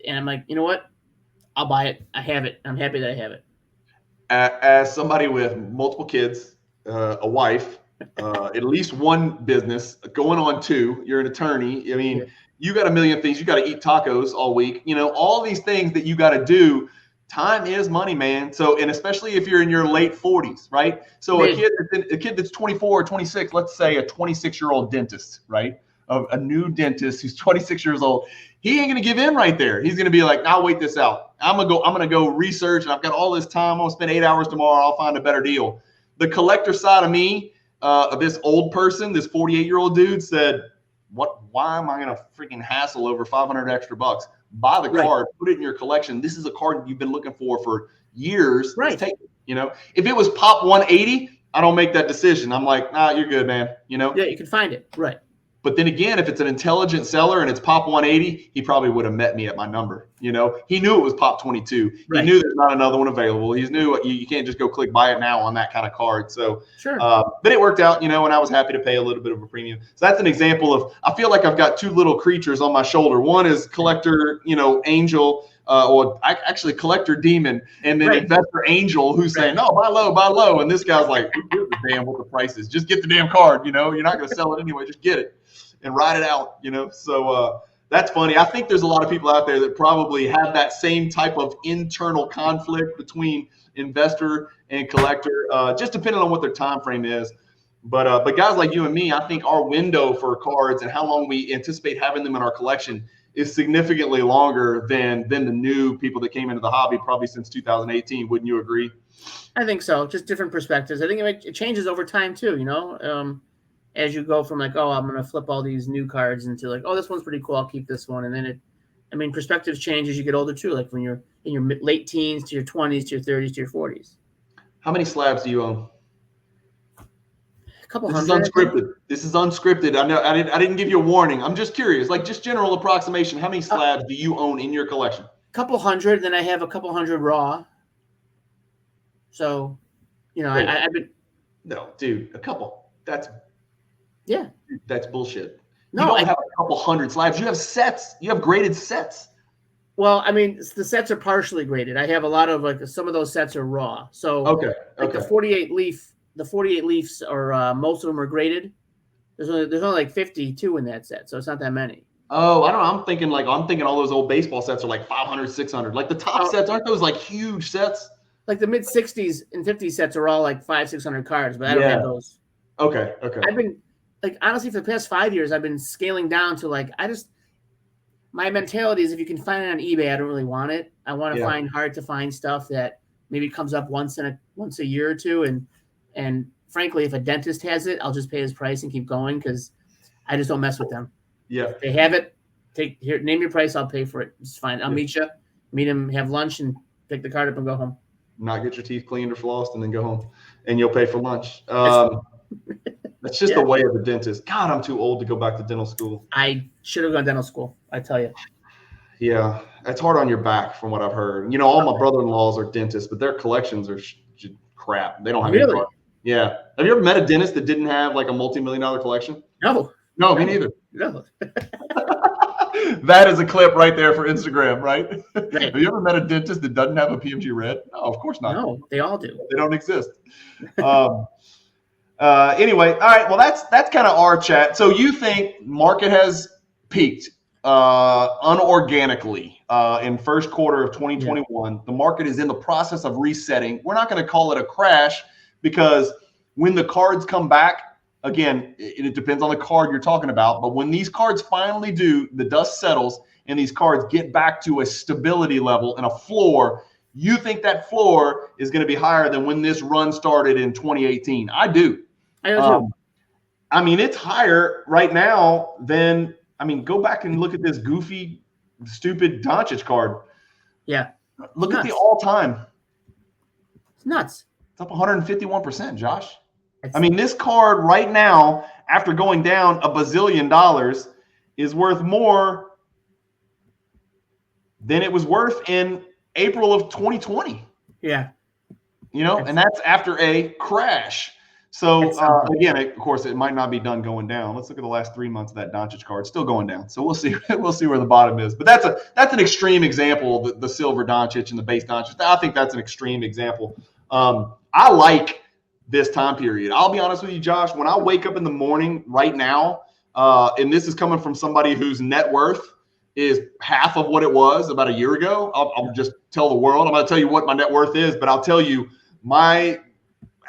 and I'm like, you know what? I'll buy it. I have it. I'm happy that I have it. As somebody with multiple kids, a wife, at least one business, going on 2, you're an attorney. I mean, you got a million things. You got to eat tacos all week. All these things that you got to do. Time is money, man. So, and especially if you're in your late 40s, right? So a kid that's 24 or 26, let's say a 26-year-old dentist, right? A new dentist who's 26 years old, he ain't gonna give in right there. He's gonna be like, I'll wait this out. I'm gonna go research, and I've got all this time. I'm gonna spend 8 hours tomorrow. I'll find a better deal. The collector side of me, of this old person, this 48-year-old dude said, why am I gonna freaking hassle over 500 extra bucks? Buy the card, put it in your collection. This is a card you've been looking for years. Right. Take it, If it was pop 180, I don't make that decision. I'm like, nah, you're good, man. Yeah, you can find it. Right. But then again, if it's an intelligent seller and it's pop 180, he probably would have met me at my number. He knew it was pop 22. He knew there's not another one available. He knew you can't just go click buy it now on that kind of card. So, sure. But it worked out, and I was happy to pay a little bit of a premium. So that's an example of, I feel like I've got 2 little creatures on my shoulder. One is collector, angel, or actually collector demon, and then investor angel who's saying, no, buy low. And this guy's like, who gives a damn what the price is? Just get the damn card. You're not going to sell it anyway. Just get it and ride it out, So that's funny. I think there's a lot of people out there that probably have that same type of internal conflict between investor and collector, just depending on what their time frame is. But guys like you and me, I think our window for cards and how long we anticipate having them in our collection is significantly longer than the new people that came into the hobby probably since 2018. Wouldn't you agree? I think so. Just different perspectives. I think it changes over time too, as you go from like, oh, I'm going to flip all these new cards into like, oh, this one's pretty cool. I'll keep this one. And then perspectives change as you get older too. Like when you're in your late teens to your 20s, to your 30s, to your 40s. How many slabs do you own? A couple This is hundred. unscripted. This is unscripted. I know I didn't give you a warning. I'm just curious, like just general approximation. How many slabs do you own in your collection? Couple hundred. Then I have a couple hundred raw. So, I've been. No, dude, a couple. That's bullshit. No, you don't have a couple hundred slabs. You have sets. You have graded sets. Well, I mean, the sets are partially graded. I have a lot of some of those sets are raw. So the 48 leafs are most of them are graded. There's only like 52 in that set, so it's not that many. Oh, I don't know. I'm thinking all those old baseball sets are like 500, 600. Like the top sets, aren't those like huge sets? Like the mid 60s and 50s sets are all like 500-600 cards, but I don't have those. Okay. I've been honestly for the past 5 years, I've been scaling down to my mentality is if you can find it on eBay, I don't really want it. I want to find hard to find stuff that maybe comes up once a year or two, and frankly, if a dentist has it, I'll just pay his price and keep going because I just don't mess with them. Yeah, if they have it. Name your price, I'll pay for it. It's fine. I'll meet him, have lunch, and pick the card up and go home. Not get your teeth cleaned or flossed, and then go home, and you'll pay for lunch. That's just the way of the dentist. God, I'm too old to go back to dental school. I should have gone to dental school, I tell you. Yeah, it's hard on your back from what I've heard. All my brother-in-laws are dentists, but their collections are crap. They don't have any cards. Yeah. Have you ever met a dentist that didn't have like a multi-million-dollar collection? No. No, me neither. No. That is a clip right there for Instagram, right? Right. Have you ever met a dentist that doesn't have a PMG Red? No, of course not. No, they all do. They don't exist. Anyway, all right. Well, that's kind of our chat. So you think market has peaked unorganically in first quarter of 2021? Yeah. The market is in the process of resetting. We're not going to call it a crash because when the cards come back, again, it depends on the card you're talking about. But when these cards finally do, the dust settles and these cards get back to a stability level and a floor, you think that floor is going to be higher than when this run started in 2018. I do. I do too. I mean, it's higher right now than, go back and look at this goofy, stupid Doncic card. Yeah. Look at the all-time. It's nuts. It's up 151%, Josh. This card right now, after going down $1 bazillion, is worth more than it was worth in April of 2020. Yeah. And that's after a crash. So, again, of course, it might not be done going down. Let's look at the last 3 months of that Doncic card. It's still going down. So we'll see. We'll see where the bottom is. But that's an extreme example, the silver Doncic and the base Doncic. I think that's an extreme example. I like this time period. I'll be honest with you, Josh. When I wake up in the morning right now, and this is coming from somebody whose net worth is half of what it was about a year ago, I'll just tell the world. I'm going to tell you what my net worth is, but I'll tell you my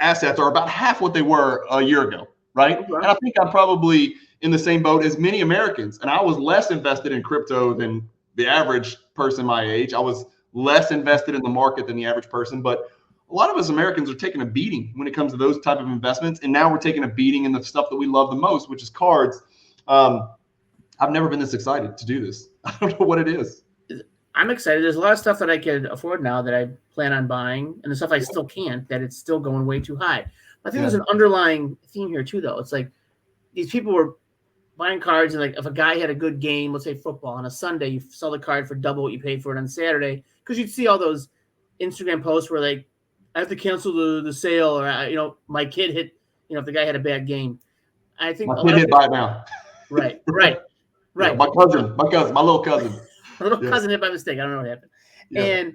assets are about half what they were a year ago, right? And I think I'm probably in the same boat as many Americans. And I was less invested in crypto than the average person my age. I was less invested in the market than the average person. But a lot of us Americans are taking a beating when it comes to those type of investments. And now we're taking a beating in the stuff that we love the most, which is cards. I've never been this excited to do this. I don't know what it is. I'm excited. There's a lot of stuff that I can afford now that I plan on buying, and the stuff I still can't, that it's still going way too high. I think there's an underlying theme here too, though. It's like these people were buying cards, and like if a guy had a good game, let's say football, on a Sunday, you sell the card for double what you paid for it on Saturday, because you'd see all those Instagram posts where like, I have to cancel the sale, or my kid hit, if the guy had a bad game. I think my kid hit by now. Right. Yeah, my little cousin. My little cousin hit by mistake. I don't know what happened. Yeah. And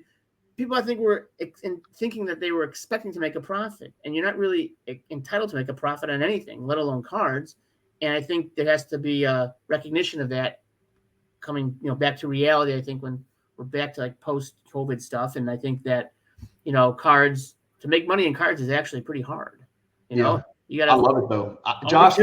people, I think, were thinking that they were expecting to make a profit. And you're not really entitled to make a profit on anything, let alone cards. And I think there has to be a recognition of that coming, back to reality, I think, when we're back to like post-COVID stuff. And I think that, cards, to make money in cards is actually pretty hard. You know, you got to. I love it, though. Josh,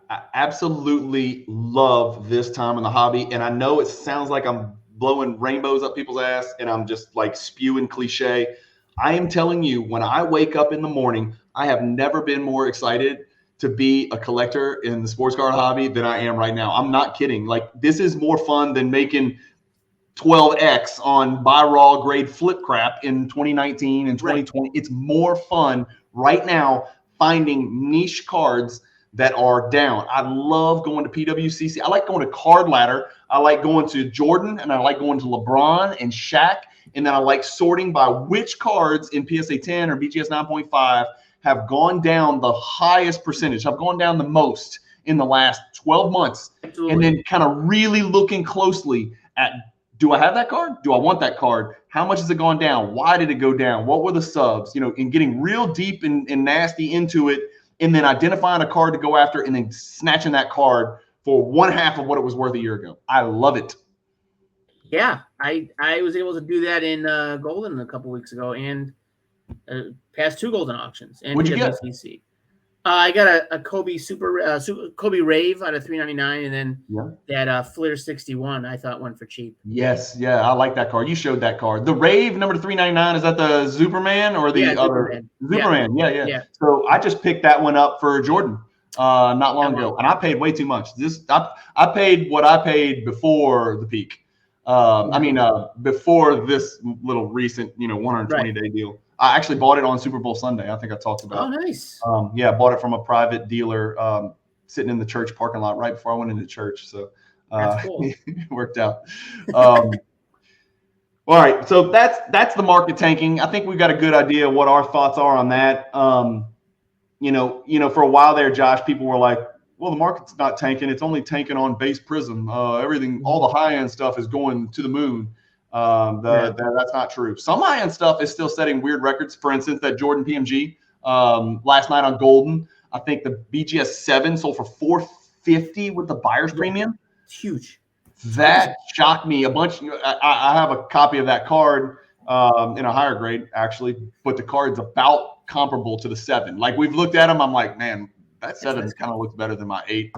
I absolutely love this time in the hobby. And I know it sounds like I'm blowing rainbows up people's ass and I'm just like spewing cliche. I am telling you, when I wake up in the morning, I have never been more excited to be a collector in the sports card hobby than I am right now. I'm not kidding. Like, this is more fun than making 12x on buy raw grade flip crap in 2019 and 2020. It's more fun right now finding niche cards that are down. I love going to PWCC. I like going to Card Ladder. I like going to Jordan, and I like going to LeBron and Shaq. And then I like sorting by which cards in PSA 10 or BGS 9.5 have gone down the highest percentage, have gone down the most in the last 12 months. Absolutely. And then kind of really looking closely at, do I have that card? Do I want that card? How much has it gone down? Why did it go down? What were the subs? You know, and getting real deep and nasty into it, and then identifying a card to go after and then snatching that card for 1/2 of what it was worth a year ago. I love it. Yeah, I was able to do that in Golden a couple weeks ago, and past 2 Golden auctions. And what'd you get? I got a Kobe Kobe Rave out of $3.99, and then that Flair 61 I thought went for cheap. Yes, yeah, I like that card. You showed that card. The Rave number $3.99, is that the Superman or the other? Superman. Yeah. So I just picked that one up for Jordan not long ago, and I paid way too much. I paid what I paid before the peak. Before this little recent, 120-day deal. I actually bought it on Super Bowl Sunday. I think I talked about. Oh, nice. I bought it from a private dealer sitting in the church parking lot right before I went into church. So that's cool. It worked out. All right. So that's the market tanking. I think we've got a good idea of what our thoughts are on that. For a while there, Josh, people were like, well, the market's not tanking. It's only tanking on base prism. Everything, all the high-end stuff is going to the moon. That's not true. Some high-end stuff is still setting weird records. For instance, that Jordan PMG last night on Golden, I think the BGS 7 sold for $450 with the buyer's premium. It's huge. That shocked me a bunch. I have a copy of that card in a higher grade, actually, but the card's about comparable to the 7. Like, we've looked at them. I'm like, man, that 7 kind of looks better than my 8.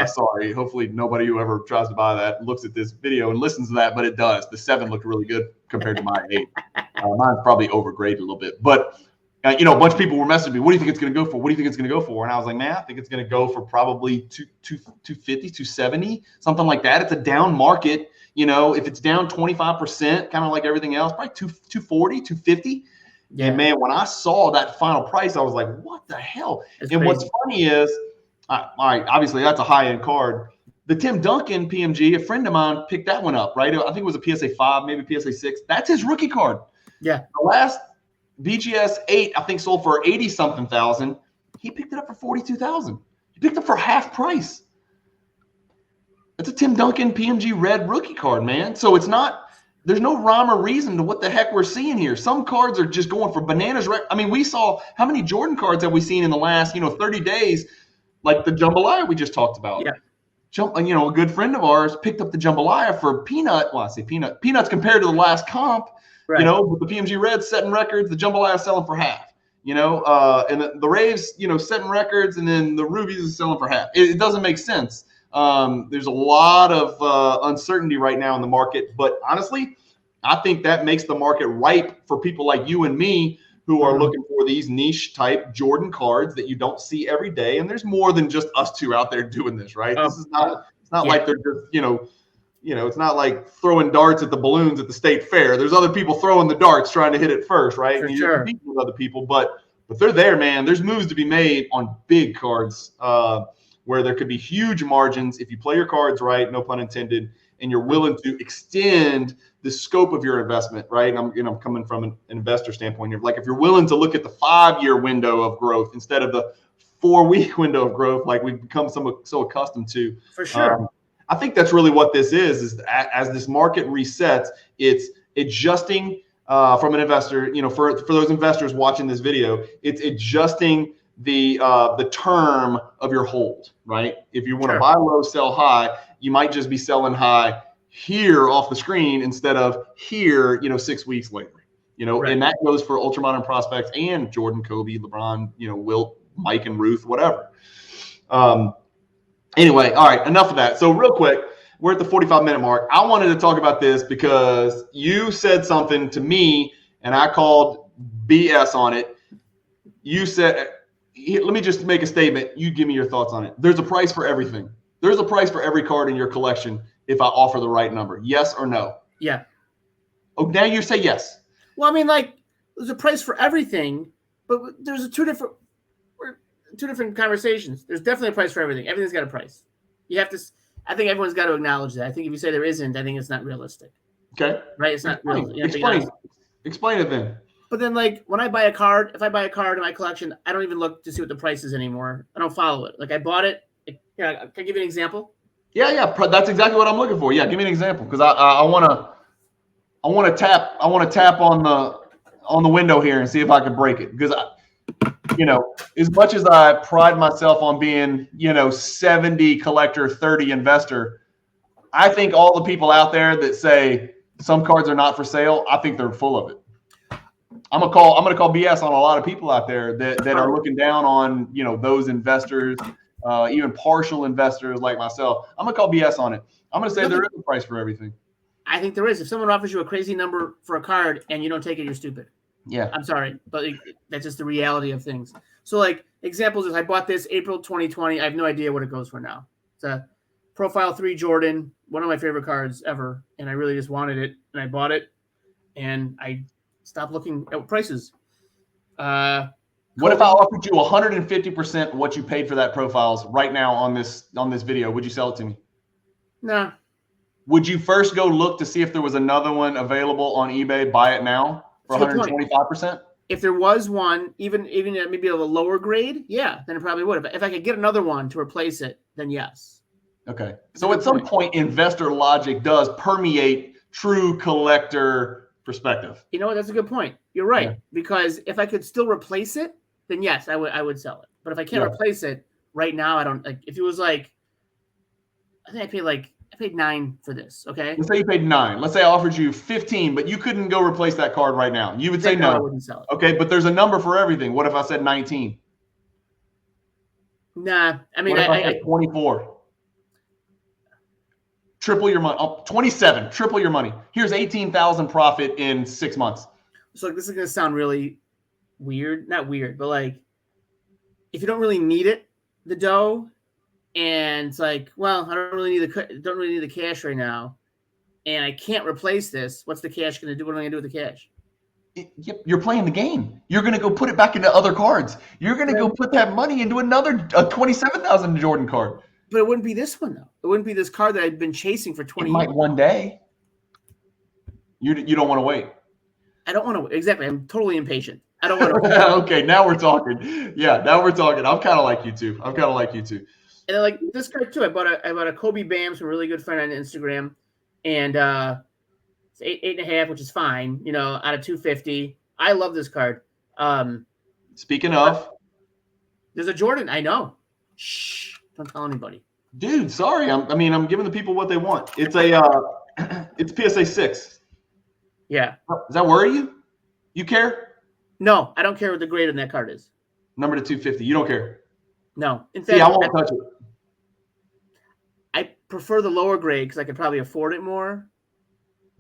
Sorry. Hopefully nobody who ever tries to buy that looks at this video and listens to that, but it does. The 7 looked really good compared to my 8. Mine's probably overgraded a little bit. But, a bunch of people were messaging me, what do you think it's going to go for? What do you think it's going to go for? And I was like, man, I think it's going to go for probably 250, 270, something like that. It's a down market. If it's down 25%, kind of like everything else, probably 240, 250. Yeah. And, man, when I saw that final price, I was like, what the hell? It's crazy. What's funny is, all right, obviously that's a high-end card. The Tim Duncan PMG, a friend of mine picked that one up, right? I think it was a PSA 5, maybe PSA 6. That's his rookie card. Yeah. The last BGS 8, I think, sold for 80-something thousand. He picked it up for 42,000. He picked it for half price. That's a Tim Duncan PMG red rookie card, man. So it's not – there's no rhyme or reason to what the heck we're seeing here. Some cards are just going for bananas. I mean, we saw – how many Jordan cards have we seen in the last, 30 days, like the Jambalaya we just talked about? Yeah. A good friend of ours picked up the Jambalaya for peanut. Well, I say peanuts compared to the last comp. Right. With the PMG Reds setting records, the Jambalaya selling for half. And the Raves, setting records, and then the Rubies is selling for half. It doesn't make sense. There's a lot of uncertainty right now in the market, but honestly, I think that makes the market ripe for people like you and me who are looking for these niche type Jordan cards that you don't see every day. And there's more than just us two out there doing this, right? This is not. It's not like they're just it's not like throwing darts at the balloons at the state fair. There's other people throwing the darts trying to hit it first, right? For and sure. You're competing with other people, but they're there, man. There's moves to be made on big cards where there could be huge margins if you play your cards right, no pun intended, and you're willing to extend the scope of your investment, right? I'm coming from an investor standpoint here. Like if you're willing to look at the 5-year window of growth instead of the 4-week window of growth, like we've become so accustomed to. For sure. I think that's really what this is as this market resets, it's adjusting from an investor, for those investors watching this video, it's adjusting the term of your hold, right? If you want to buy low, sell high, you might just be selling high here off the screen instead of here, 6 weeks later, right. And that goes for ultra-modern prospects and Jordan, Kobe, LeBron, Wilt, Mike, and Ruth, whatever. Anyway, all right, enough of that. So real quick, we're at the 45-minute mark. I wanted to talk about this because you said something to me, and I called BS on it. You said, let me just make a statement. You give me your thoughts on it. There's a price for everything. There's a price for every card in your collection if I offer the right number. Yes or no? Yeah. Oh, now you say yes. Well, I mean, like, there's a price for everything, but there's two different conversations. There's definitely a price for everything. Everything's got a price. You have to. I think everyone's got to acknowledge that. I think if you say there isn't, I think it's not realistic. Okay. Right? It's not real. Explain it then. But then, like, when I buy a card, if I buy a card in my collection, I don't even look to see what the price is anymore. I don't follow it. Like, I bought it. Can I give you an example? Yeah. That's exactly what I'm looking for. Yeah, give me an example because I want to tap on the window here and see if I can break it because as much as I pride myself on being 70 collector, 30 investor, I think all the people out there that say some cards are not for sale, I think they're full of it. I'm gonna call BS on a lot of people out there that are looking down on those investors, even partial investors like myself. I'm gonna call BS on it. I'm gonna say there is a price for everything. I think there is. If someone offers you a crazy number for a card and you don't take it, you're stupid. Yeah. I'm sorry, but that's just the reality of things. So, like, examples is I bought this April 2020. I have no idea what it goes for now. It's a Profile 3 Jordan, one of my favorite cards ever, and I really just wanted it, and I bought it, and I stopped looking at prices. What if I offered you 150% what you paid for that Profiles right now on this video? Would you sell it to me? Nah. Would you first go look to see if there was another one available on eBay, buy it now for 125%? If there was one, even maybe of a lower grade, yeah, then it probably would. If I could get another one to replace it, then yes. Okay. So at some point, investor logic does permeate true collector perspective. You know what? That's a good point. You're right. Yeah. Because if I could still replace it, then yes, I would sell it. But if I can't replace it right now, I don't like. If it was like, I think I paid $9 for this. Okay. Let's say you paid $9. Let's say I offered you 15, but you couldn't go replace that card right now. You would say no. I wouldn't sell it. Okay, but there's a number for everything. What if I said 19? Nah, I mean, what if I said 24? Triple your money. 27. Triple your money. Here's 18,000 profit in 6 months. So this is gonna sound really weird. Not weird, but like, if you don't really need it, the dough. And it's like, well, I don't really need the cash right now, and I can't replace this. What's the cash going to do? What am I going to do with the cash? You're playing the game. You're going to go put it back into other cards. You're going to go put that money into another 27,000 Jordan card. But it wouldn't be this one though. It wouldn't be this card that I've been chasing for 20 years. Might one day. You don't want to wait. I don't want to. Exactly. I'm totally impatient. I don't want to. Okay, now we're talking. Yeah, now we're talking. I'm kind of like you too. And then, like, this card too, I bought a Kobe Bams from a really good friend on Instagram, and it's 8.5, which is fine, out of 250. I love this card. Speaking of, there's a Jordan. I know. Shh! Don't tell anybody. Dude, sorry. I'm giving the people what they want. It's it's PSA 6. Yeah. Does that worry you? You care? No, I don't care what the grade on that card is. Number to 250. You don't care. No. In fact, I won't touch it. I prefer the lower grade because I could probably afford it more.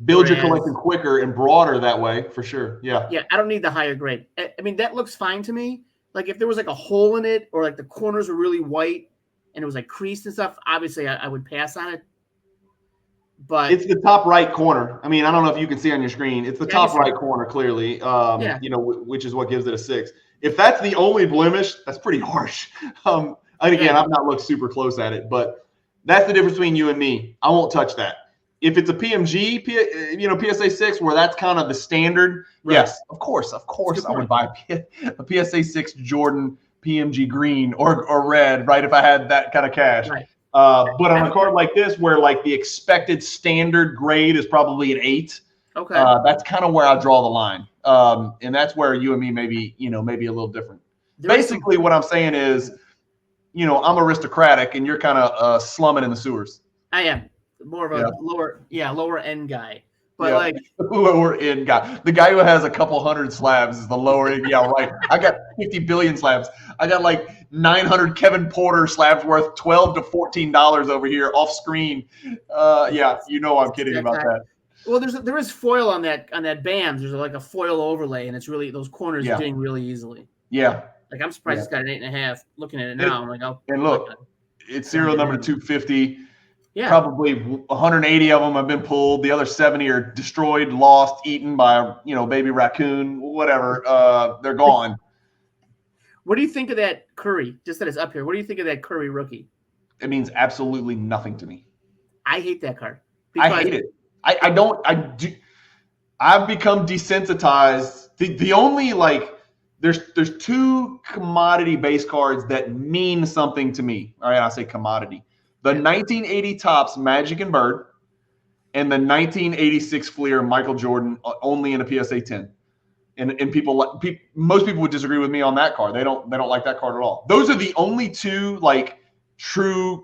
Build your collection quicker and broader that way, for sure. Yeah. Yeah, I don't need the higher grade. I mean, that looks fine to me. Like, if there was like a hole in it or like the corners were really white and it was like creased and stuff, obviously I would pass on it. But it's the top right corner. I mean, I don't know if you can see on your screen. It's the top right corner, clearly, which is what gives it a 6. If that's the only blemish, that's pretty harsh. And again, I've not looked super close at it, but that's the difference between you and me. I won't touch that. If it's a PMG, PSA 6, where that's kind of the standard, yes, of course, I would buy a PSA 6 Jordan PMG green or red, right, if I had that kind of cash. Right. But on a card like this, where like the expected standard grade is probably an 8, okay, that's kind of where I draw the line. And that's where you and me maybe a little different. Basically, what I'm saying is, I'm aristocratic and you're kind of slumming in the sewers. I am more of a lower end guy. But like lower end guy. The guy who has a couple hundred slabs is the lower end. Yeah, right. I got 50 billion slabs. I got like 900 Kevin Porter slabs worth $12 to $14 over here off screen. I'm kidding about that. Well, there is foil on that BAMS. There's like a foil overlay, and it's really those corners are ding really easily. Yeah. Like, I'm surprised it's got an 8.5. Looking at it now, I'm like, and look, it's serial number 250. Yeah. Probably 180 of them have been pulled. The other 70 are destroyed, lost, eaten by baby raccoon, whatever. They're gone. What do you think of that Curry? Just that it's up here. What do you think of that Curry rookie? It means absolutely nothing to me. I hate that card. I hate it. I've become desensitized. The only there's two commodity base cards that mean something to me. All right, I say commodity. The 1980 Topps Magic and Bird, and the 1986 Fleer Michael Jordan, only in a PSA 10. And most people would disagree with me on that card. They don't like that card at all. Those are the only two true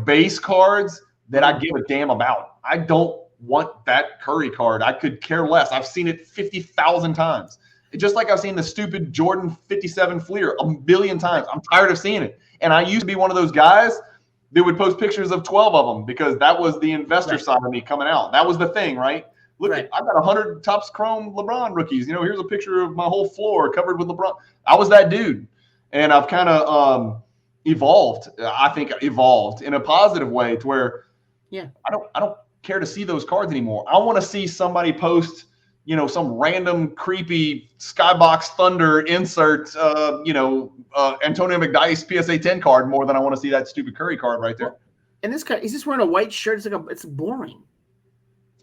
base cards that I give a damn about. I don't want that Curry card. I could care less. I've seen it 50,000 times. Just like I've seen the stupid Jordan 57 Fleer a billion times. I'm tired of seeing it. And I used to be one of those guys that would post pictures of 12 of them because that was the investor side of me coming out. That was the thing, right? Look, I've got 100 Topps Chrome LeBron rookies. Here's a picture of my whole floor covered with LeBron. I was that dude. And I've kind of evolved. I think evolved in a positive way to where I don't care to see those cards anymore. I want to see somebody post, some random creepy Skybox Thunder insert, Antonio McDyess PSA 10 card more than I want to see that stupid Curry card right there. And this guy, he's just wearing a white shirt. It's boring.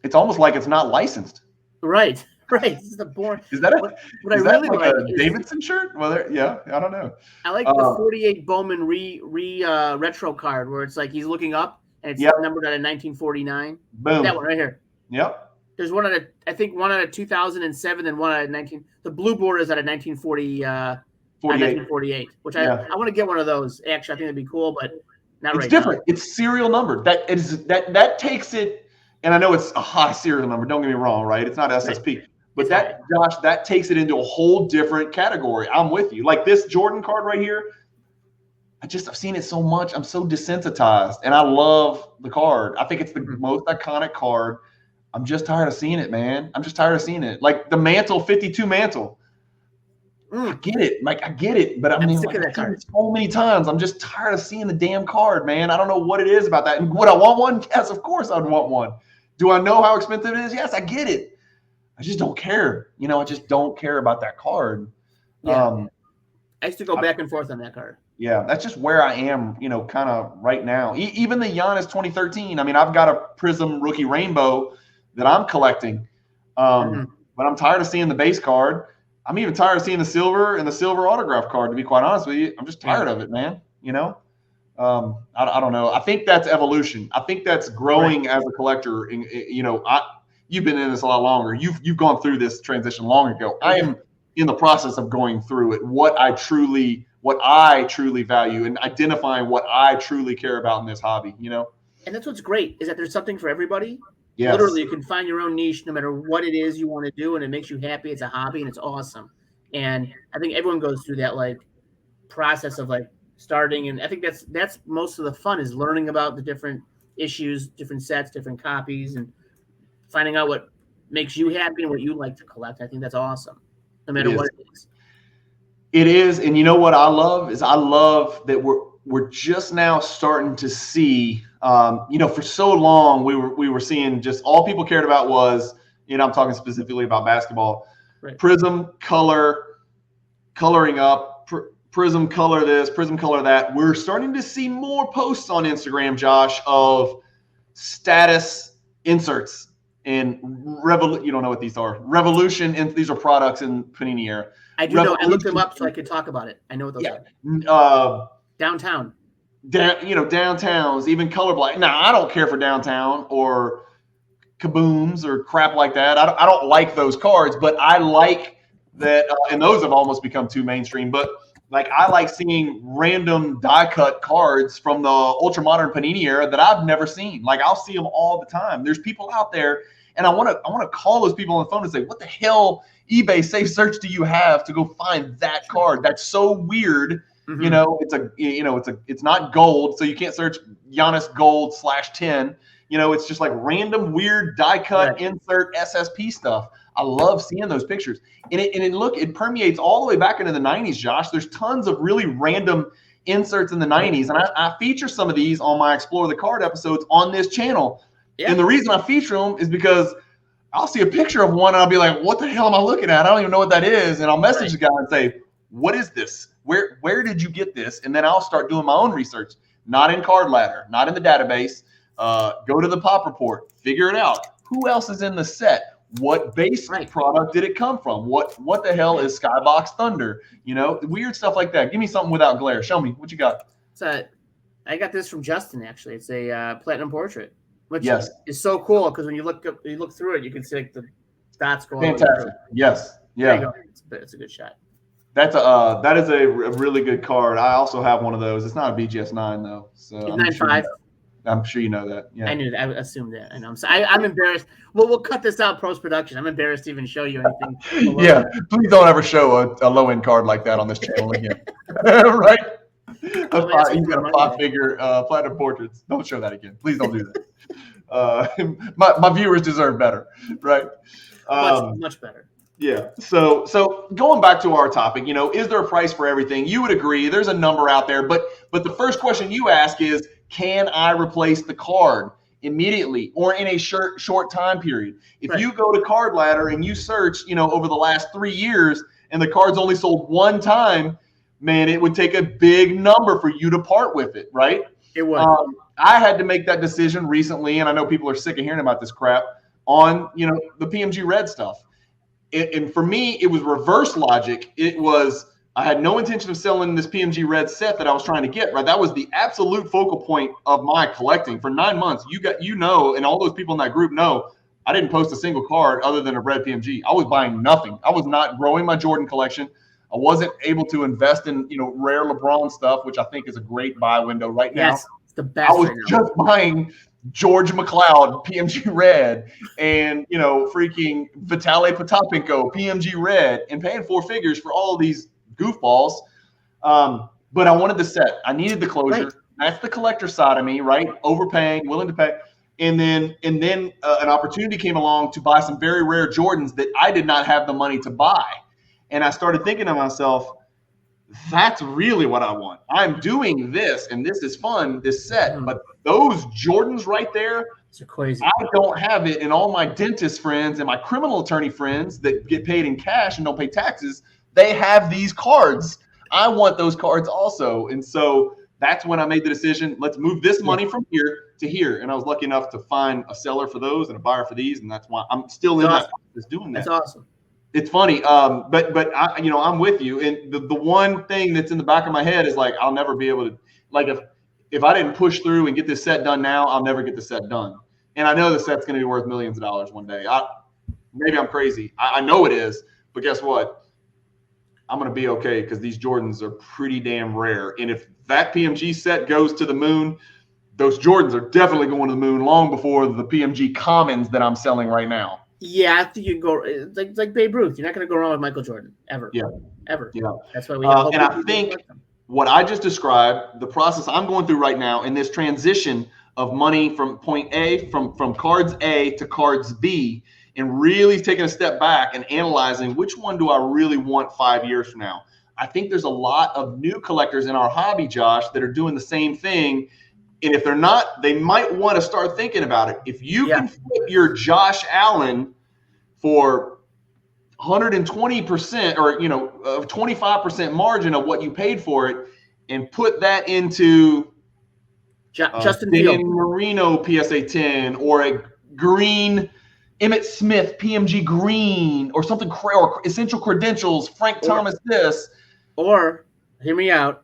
It's almost like it's not licensed. Right. This is the boring. Is that what I really like a Davidson shirt? Well, I don't know. I like the 48 Bowman retro card where it's like he's looking up and it's numbered out of 1949. Boom. That one right here. Yep. There's one out of 2007 and one out of 19. The blue border is out of 1948, which I want to get one of those. Actually, I think that'd be cool, but not right now. It's different. It's serial numbered. That takes it, and I know it's a high serial number. Don't get me wrong, right? It's not SSP, but that takes it into a whole different category. I'm with you. Like this Jordan card right here. I've seen it so much. I'm so desensitized, and I love the card. I think it's the most iconic card. I'm just tired of seeing it, man. I'm just tired of seeing it. Like the Mantle 52 Mantle. I get it. I get it. But I'm sick of that card so many times. I'm just tired of seeing the damn card, man. I don't know what it is about that. And would I want one? Yes, of course I'd want one. Do I know how expensive it is? Yes, I get it. I just don't care. I just don't care about that card. Yeah. I used to go back and forth on that card. Yeah, that's just where I am, kind of right now. Even the Giannis 2013. I've got a Prism Rookie Rainbow that I'm collecting. But I'm tired of seeing the base card. I'm even tired of seeing the silver and the silver autograph card, to be quite honest with you. I'm just tired of it, man. I don't know. I think that's evolution. I think that's growing as a collector. You've been in this a lot longer. You've gone through this transition long ago. I am in the process of going through it. What I truly value and identifying what I truly care about in this hobby, And that's what's great is that there's something for everybody. Yes. Literally, you can find your own niche no matter what it is you want to do, and it makes you happy. It's a hobby, and it's awesome. And I think everyone goes through that process of starting, and I think that's most of the fun is learning about the different issues, different sets, different copies, and finding out what makes you happy and what you like to collect. I think that's awesome, no matter what it is. It is, and you know what I love is I love that we're just now starting to see. For so long we were seeing just all people cared about was, I'm talking specifically about basketball, right. Prism coloring up, Prism color this, Prism color that. We're starting to see more posts on Instagram, Josh, of status inserts and you don't know what these are. Revolution, and these are products in Panini era. I do know. I looked them up so I could talk about it. I know what those are. Downtown. Downtowns, even color black. Now, I don't care for downtown or kabooms or crap like that. I don't like those cards, but I like that, and those have almost become too mainstream. But I like seeing random die cut cards from the ultra modern Panini era that I've never seen. I'll see them all the time. There's people out there, and I want to call those people on the phone and say, what the hell eBay safe search do you have to go find that card? That's so weird. Mm-hmm. It's not gold, so you can't search Giannis gold /10. It's just random weird die cut insert SSP stuff. I love seeing those pictures, and it permeates all the way back into the 90s. Josh, there's tons of really random inserts in the 90s. And I feature some of these on my Explore the Card episodes on this channel. Yeah. And the reason I feature them is because I'll see a picture of one and I'll be like, what the hell am I looking at? I don't even know what that is. And I'll message the guy and say, what is this? Where did you get this? And then I'll start doing my own research, not in Card Ladder, not in the database. Go to the Pop Report, figure it out. Who else is in the set? What base product did it come from? What the hell is Skybox Thunder? You know, weird stuff like that. Give me something without glare. Show me what you got. I got this from Justin. Actually, it's a platinum portrait, which is so cool because when you look through it, you can see like the dots going. Fantastic. Yes. Yeah. There you go. It's a good shot. That is a really good card. I also have one of those. It's not a BGS 9 though. So it's 9.5. I'm sure you know that. Yeah. I knew that. I assumed that. I know. I'm embarrassed. Well, we'll cut this out post-production. I'm embarrassed to even show you anything. Yeah. Please don't ever show a low-end card like that on this channel again. Right? You got a 5-figure platinum portraits. Don't show that again. Please don't do that. My viewers deserve better. Right? Much better. Yeah. So going back to our topic, you know, is there a price for everything? You would agree. There's a number out there. But the first question you ask is, can I replace the card immediately or in a short time period? If you go to Card Ladder and you search, you know, over the last 3 years and the card's only sold one time, man, it would take a big number for you to part with it, right? It would. I had to make that decision recently, and I know people are sick of hearing about this crap, on, you know, the PMG Red stuff. And for me, it was reverse logic. It was, I had no intention of selling this PMG Red set that I was trying to get, right? That was the absolute focal point of my collecting. For 9 months, you know, and all those people in that group know, I didn't post a single card other than a red PMG. I was buying nothing. I was not growing my Jordan collection. I wasn't able to invest in, you know, rare LeBron stuff, which I think is a great buy window right now. Yes, it's the best. I was just buying George McLeod PMG Red and, you know, freaking Vitaly Potapenko PMG Red and paying 4 figures for all of these goofballs. But I wanted the set. I needed the closure. Right. That's the collector side of me, right? Overpaying, willing to pay. And then an opportunity came along to buy some very rare Jordans that I did not have the money to buy. And I started thinking to myself, that's really what I want. I'm doing this, and this is fun, this set. But those Jordans right there, it's crazy. I don't have it. And all my dentist friends and my criminal attorney friends that get paid in cash and don't pay taxes, they have these cards. I want those cards also. And so that's when I made the decision, let's move this money from here to here. And I was lucky enough to find a seller for those and a buyer for these. And that's why I'm still in that process doing that. That's awesome. It's funny. But I, you know, I'm with you. And the one thing that's in the back of my head is like, I'll never be able to, like, if I didn't push through and get this set done now, I'll never get the set done. And I know the set's going to be worth millions of dollars one day. Maybe I'm crazy. I know it is, but guess what? I'm going to be okay because these Jordans are pretty damn rare. And if that PMG set goes to the moon, those Jordans are definitely going to the moon long before the PMG Commons that I'm selling right now. Yeah, I think you can go like Babe Ruth. You're not going to go wrong with Michael Jordan ever. Yeah, ever. Yeah, that's why we have. And I think what I just described, the process I'm going through right now in this transition of money from point A, from cards A to cards B, and really taking a step back and analyzing which one do I really want 5 years from now. I think there's a lot of new collectors in our hobby, Josh, that are doing the same thing. And if they're not, they might want to start thinking about it. If you can flip your Josh Allen for 120% or, you know, 25% margin of what you paid for it and put that into Justin Fields Marino PSA 10 or a green Emmitt Smith PMG green or something, or Essential Credentials, Frank Thomas this. Or, hear me out,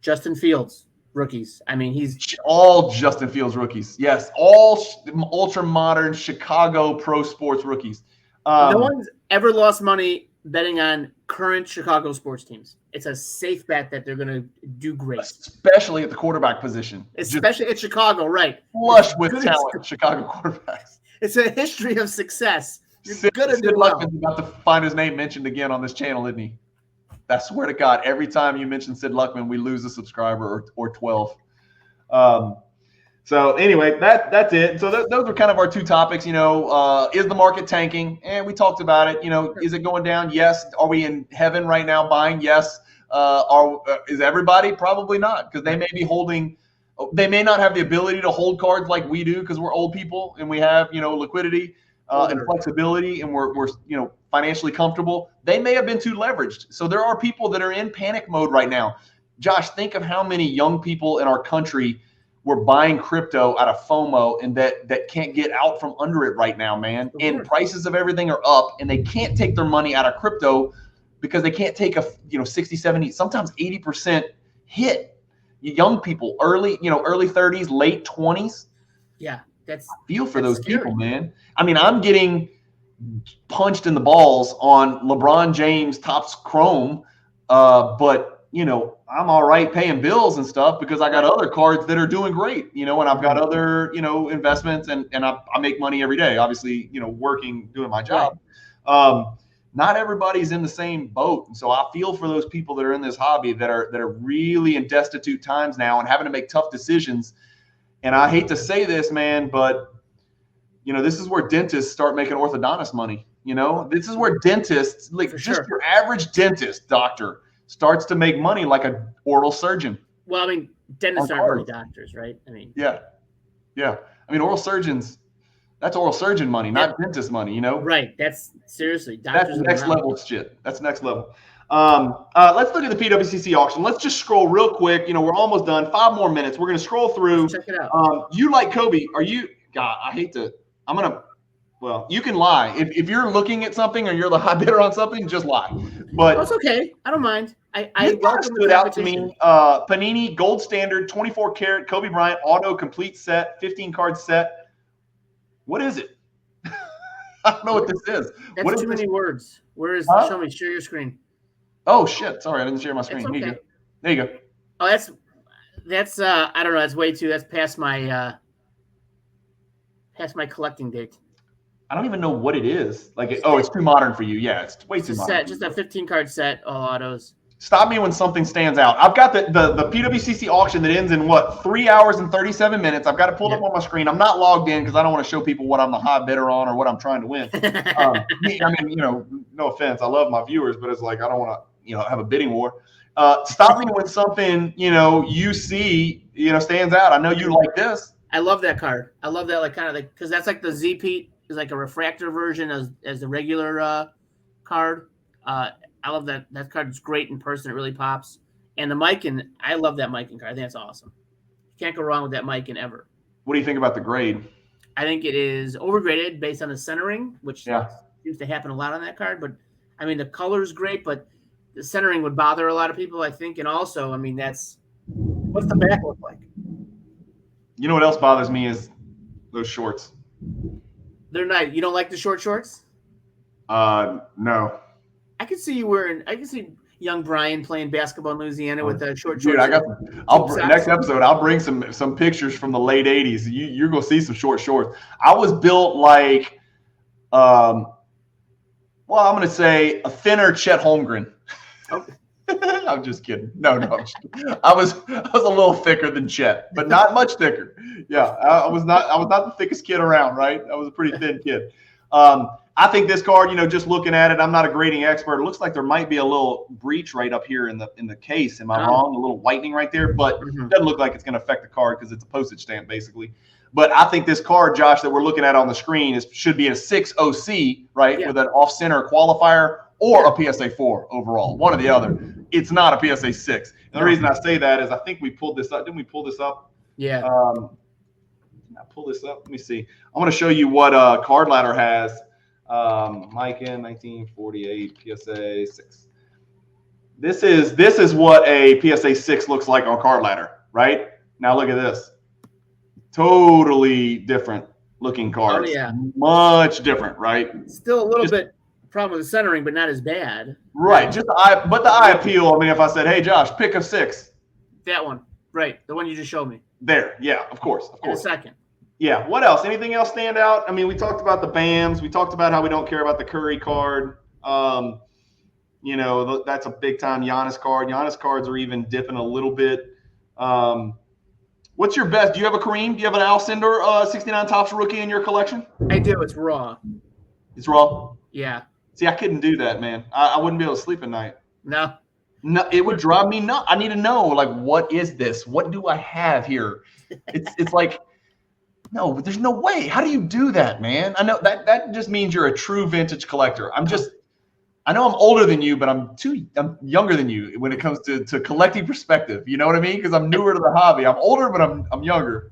Justin Fields rookies. I mean, he's all Justin Fields rookies. Yes, all ultra modern Chicago pro sports rookies. No one's ever lost money betting on current Chicago sports teams. It's a safe bet that they're going to do great, especially at the quarterback position. Especially at Chicago, right? Flush with talent, Chicago quarterbacks. It's a history of success. You're going to do well. Sid Luckman's about to find his name mentioned again on this channel, isn't he? I swear to God, every time you mention Sid Luckman, we lose a subscriber or 12. So anyway, that's it. So those are kind of our two topics. You know, is the market tanking? And we talked about it. You know, is it going down? Yes. Are we in heaven right now buying? Yes. Is everybody? Probably not, because they may be holding. They may not have the ability to hold cards like we do because we're old people and we have liquidity and flexibility, and we're financially comfortable. They may have been too leveraged. So there are people that are in panic mode right now. Josh, think of how many young people in our country were buying crypto out of FOMO and that can't get out from under it right now, man. And prices of everything are up, and they can't take their money out of crypto because they can't take a 60, 70, sometimes 80% hit. Young people, early 30s, late 20s. Yeah, I feel for those people, man. I mean, I'm getting punched in the balls on LeBron James Topps Chrome, but I'm all right paying bills and stuff because I got other cards that are doing great, and I've got other, investments and I make money every day, obviously, working, doing my job. Not everybody's in the same boat. And so I feel for those people that are in this hobby that are really in destitute times now and having to make tough decisions. And I hate to say this, man, but this is where dentists start making orthodontist money. This is where dentists, like your average dentist doctor, starts to make money like an oral surgeon. Well, I mean, dentists aren't really doctors, right? I mean, yeah. I mean, oral surgeons, that's oral surgeon money, not dentist money, Right. That's seriously. That's next level shit. That's next level. Let's look at the PWCC auction. Let's just scroll real quick. We're almost done. 5 more minutes. We're going to scroll through. Check it out. You like Kobe. Are you – God, I hate to – well, you can lie. If you're looking at something or you're the high bidder on something, just lie. But it's okay. I don't mind. I welcome stood out to me. Panini Gold Standard 24 karat Kobe Bryant auto complete set 15 card set. What is it? I don't know what this is. That's too many words. Where is show me? Share your screen. Oh shit! Sorry, I didn't share my screen. Okay. There you go. Oh, that's I don't know. That's way too. That's past my collecting date. I don't even know what it is. It's too modern for you. Yeah, it's way too modern. Set, just a 15 card set, all autos. Stop me when something stands out. I've got the PWCC auction that ends in 3 hours and 37 minutes. I've got it pulled up on my screen. I'm not logged in because I don't want to show people what I'm the high bidder on or what I'm trying to win. I mean, no offense. I love my viewers, but it's like I don't want to, have a bidding war. Stop me when something, you see, stands out. I know you like this. I love that card. I love that, because that's like the Z-Pete is like a refractor version as the regular card. I love that. That card is great in person. It really pops. And the Mikan, I love that Mikan card. I think that's awesome. You can't go wrong with that Mikan ever. What do you think about the grade? I think it is overgraded based on the centering, which seems to happen a lot on that card. But, I mean, the color is great, but the centering would bother a lot of people, I think. And also, I mean, what's the back look like? You know what else bothers me is those shorts. They're nice. You don't like the short shorts? No. I could see young Brian playing basketball in Louisiana with the short shorts. Dude, next episode, I'll bring some pictures from the late 80s. You're going to see some short shorts. I was built like, I'm going to say a thinner Chet Holmgren. Okay. I'm just kidding. No. I was a little thicker than Chet, but not much thicker. Yeah, I was not the thickest kid around, right? I was a pretty thin kid. I think this card, just looking at it, I'm not a grading expert. It looks like there might be a little breach right up here in the case. Am I wrong? A little whitening right there, but it doesn't look like it's going to affect the card because it's a postage stamp basically. But I think this card, Josh, that we're looking at on the screen should be a 6 OC, right, with an off-center qualifier or a PSA 4 overall, one or the other. It's not a PSA 6. And the reason I say that is I think we pulled this up. Didn't we pull this up? Yeah. I pull this up. Let me see. I want to show you what Card Ladder has. Mikan 1948 PSA 6. This is what a PSA 6 looks like on Card Ladder, right? Now look at this. Totally different looking cards. Oh, yeah. Much different, right? Still a little bit problem with the centering, but not as bad. Right. But the eye appeal. I mean, if I said, "Hey, Josh, pick a 6." That one, right? The one you just showed me. There. Yeah. Of course. In a second. Yeah. What else? Anything else stand out? I mean, we talked about the BAMs. We talked about how we don't care about the Curry card. That's a big time Giannis card. Giannis cards are even dipping a little bit. What's your best? Do you have a Kareem? Do you have an Alcindor 69 Topps rookie in your collection? I do. It's raw. It's raw? Yeah. See, I couldn't do that, man. I wouldn't be able to sleep at night. No. No, it would drive me nuts. I need to know, like, what is this? What do I have here? It's like, no, there's no way. How do you do that, man? I know that just means you're a true vintage collector. I know I'm older than you, but I'm younger than you when it comes to collecting perspective. You know what I mean? Because I'm newer to the hobby. I'm older, but I'm younger.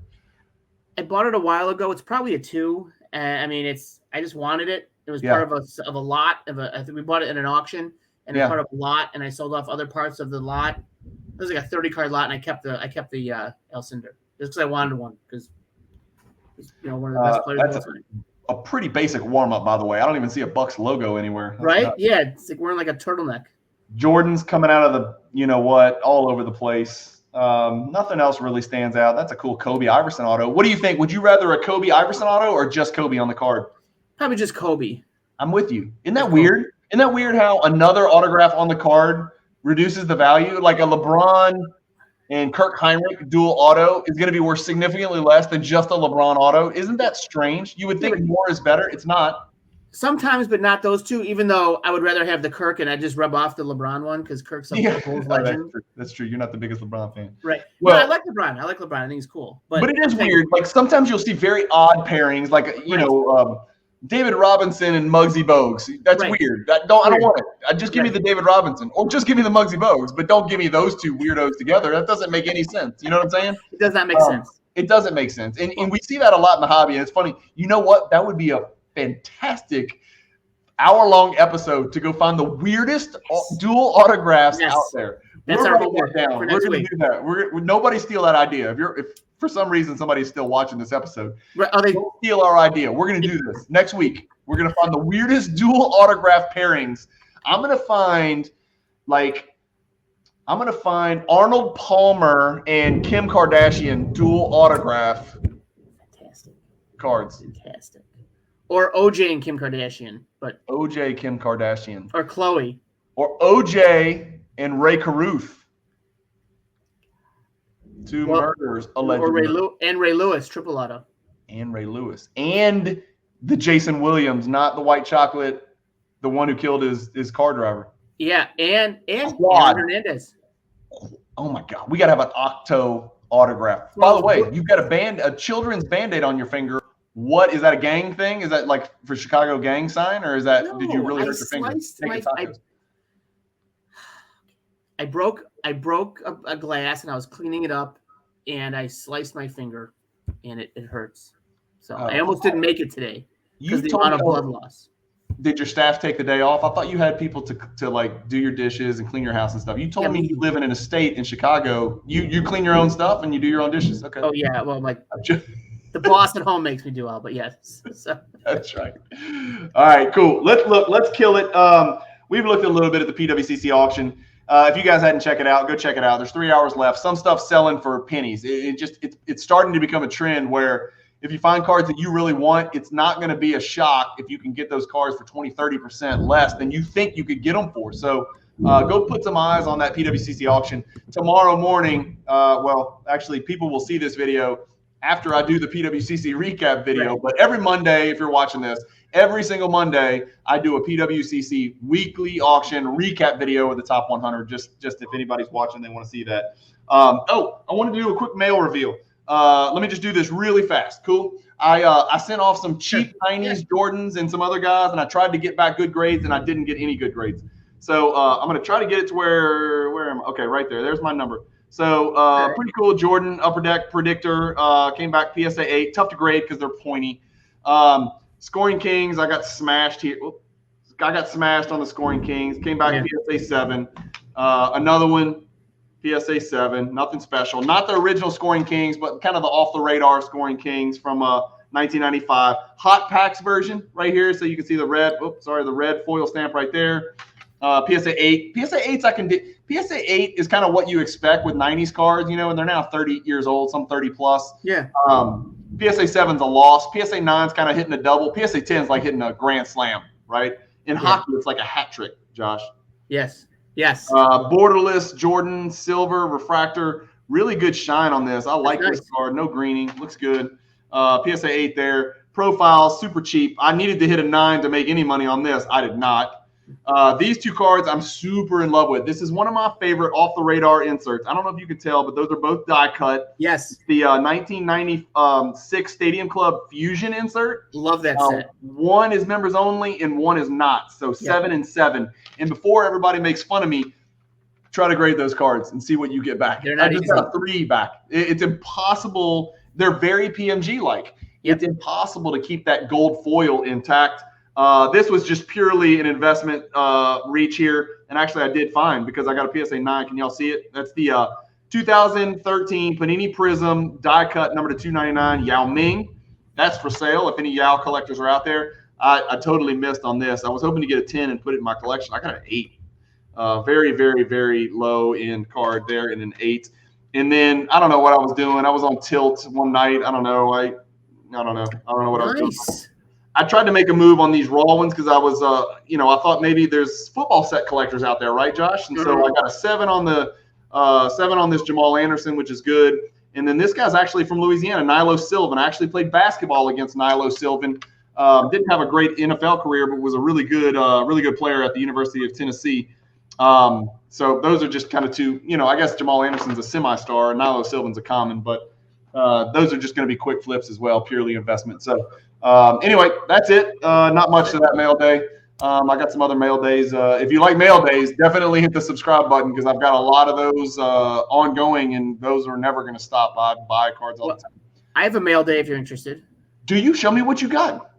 I bought it a while ago. It's probably a 2. I mean, I just wanted it. It was part of a lot I think we bought it in an auction, and it's part of a lot, and I sold off other parts of the lot. It was like a 30-card lot, and I kept the El Cinder just because I wanted one, because one of the best players of all time. A pretty basic warm up, by the way. I don't even see a Bucks logo anywhere. That's right? Nuts. Yeah, it's like wearing like a turtleneck. Jordan's coming out of the all over the place. Nothing else really stands out. That's a cool Kobe Iverson auto. What do you think? Would you rather a Kobe Iverson auto or just Kobe on the card? Probably just Kobe. I'm with you. Isn't that weird? Isn't that weird how another autograph on the card reduces the value? Like a LeBron and Kirk Heinrich dual auto is going to be worth significantly less than just a LeBron auto. Isn't that strange? You would think more is better. It's not. Sometimes, but not those two, even though I would rather have the Kirk and I just rub off the LeBron one because Kirk's a Bulls legend. That's true. You're not the biggest LeBron fan. Right. Well, I like LeBron. I think he's cool. But it is weird. Like sometimes you'll see very odd pairings, like, David Robinson and Muggsy Bogues. That's weird. I don't want it. Just give me the David Robinson, or just give me the Muggsy Bogues, but don't give me those two weirdos together. That doesn't make any sense. You know what I'm saying? It does not make sense. It doesn't make sense. And we see that a lot in the hobby. And it's funny. You know what? That would be a fantastic hour-long episode to go find the weirdest dual autographs out there. That's our homework. We're going to do that. Nobody steal that idea. If for some reason somebody's still watching this episode, don't steal our idea. We're going to do this next week. We're going to find the weirdest dual autograph pairings. I'm going to find Arnold Palmer and Kim Kardashian dual autograph cards. Fantastic. Or OJ and Kim Kardashian, but OJ, Kim Kardashian, or Chloe, or OJ and Ray Caruth. Two murders allegedly. Or Ray Lewis, triple auto. And Ray Lewis. And the Jason Williams, not the white chocolate, the one who killed his car driver. Yeah, and Hernandez. Oh my God. We gotta have an Octo autograph. By the way, you've got a children's Band-Aid on your finger. What is that, a gang thing? Is that like for Chicago gang sign, or is that did you really hurt your finger? I broke a glass and I was cleaning it up and I sliced my finger and it hurts. So I almost didn't make it today because the amount of blood loss. Did your staff take the day off? I thought you had people to like do your dishes and clean your house and stuff. You told me you live in an estate in Chicago. You clean your own stuff and you do your own dishes. Okay. Oh yeah. Well, the boss at home makes me do all, but yes. So. That's right. All right, cool. Let's kill it. We've looked a little bit at the PWCC auction. If you guys hadn't checked it out, go check it out. There's 3 hours left. Some stuff's selling for pennies. It's starting to become a trend where if you find cards that you really want, it's not going to be a shock if you can get those cards for 20-30% less than you think you could get them for. So go put some eyes on that PWCC auction tomorrow morning. Actually, people will see this video after I do the PWCC recap video. Right. But every Monday, if you're watching this, every single Monday, I do a PWCC weekly auction recap video of the top 100. Just if anybody's watching, they want to see that. I wanted to do a quick mail reveal. Let me just do this really fast. Cool. I sent off some cheap Chinese Jordans and some other guys, and I tried to get back good grades, and I didn't get any good grades. So I'm going to try to get it to where am I? Okay, right there. There's my number. So pretty cool Jordan Upper Deck Predictor. Came back PSA 8. Tough to grade because they're pointy. Scoring Kings, I got smashed here. I got smashed on the Scoring Kings. Came back PSA 7. Another one, PSA 7. Nothing special. Not the original Scoring Kings, but kind of the off-the-radar Scoring Kings from 1995. Hot Packs version right here, so you can see the red. The red foil stamp right there. PSA 8. PSA 8s I can do. PSA 8 is kind of what you expect with 90s cards, and they're now 30 years old, some 30 plus. Yeah. PSA 7's a loss. PSA 9's kind of hitting a double. PSA 10's like hitting a grand slam, right? In hockey, it's like a hat trick, Josh. Yes. Borderless Jordan Silver Refractor. Really good shine on this. I like this card. No greening. Looks good. PSA 8 there. Profile, super cheap. I needed to hit a 9 to make any money on this. I did not. These two cards I'm super in love with. This is one of my favorite off-the-radar inserts. I don't know if you can tell, but those are both die cut. Yes. The 1996 Stadium Club Fusion insert. Love that set. One is members only and one is not. So 7 and 7. And before everybody makes fun of me, try to grade those cards and see what you get back. They're not I just got a 3 back. It's impossible. They're very PMG-like. It's impossible to keep that gold foil intact. This was just purely an investment reach here. And actually, I did fine because I got a PSA 9. Can y'all see it? That's the 2013 Panini Prism die cut number to 299 Yao Ming. That's for sale if any Yao collectors are out there. I totally missed on this. I was hoping to get a 10 and put it in my collection. I got an 8. Very, very, very low end card there and an 8. And then I don't know what I was doing. I was on tilt one night. I don't know. I don't know what I was doing. I tried to make a move on these raw ones because I was, I thought maybe there's football set collectors out there, right, Josh? And so I got a 7 on the 7 on this Jamal Anderson, which is good. And then this guy's actually from Louisiana, Nilo Sylvan. I actually played basketball against Nilo Sylvan. Didn't have a great NFL career, but was a really good player at the University of Tennessee. So those are just kind of two. I guess Jamal Anderson's a semi-star, and Nilo Sylvan's a common, but those are just going to be quick flips as well, purely investment. So. Anyway, that's it. Not much to that mail day. I got some other mail days. If you like mail days, definitely hit the subscribe button because I've got a lot of those ongoing, and those are never going to stop. I buy cards all the time. I have a mail day if you're interested. Do you? Show me what you got.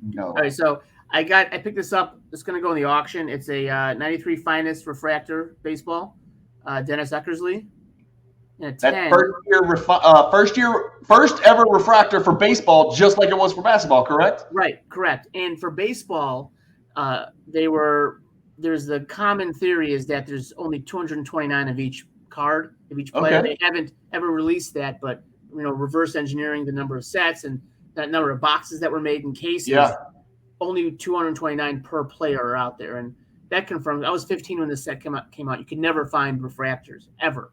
No. All right, so I picked this up. It's going to go in the auction. It's a 93 Finest Refractor baseball, Dennis Eckersley. That's first ever refractor for baseball, just like it was for basketball, correct? Right, correct. And for baseball, there's the common theory is that there's only 229 of each card of each player. Okay. They haven't ever released that, but reverse engineering the number of sets and that number of boxes that were made in cases. Yeah. Only 229 per player are out there, and that confirms. I was 15 when this set came out. You could never find refractors ever.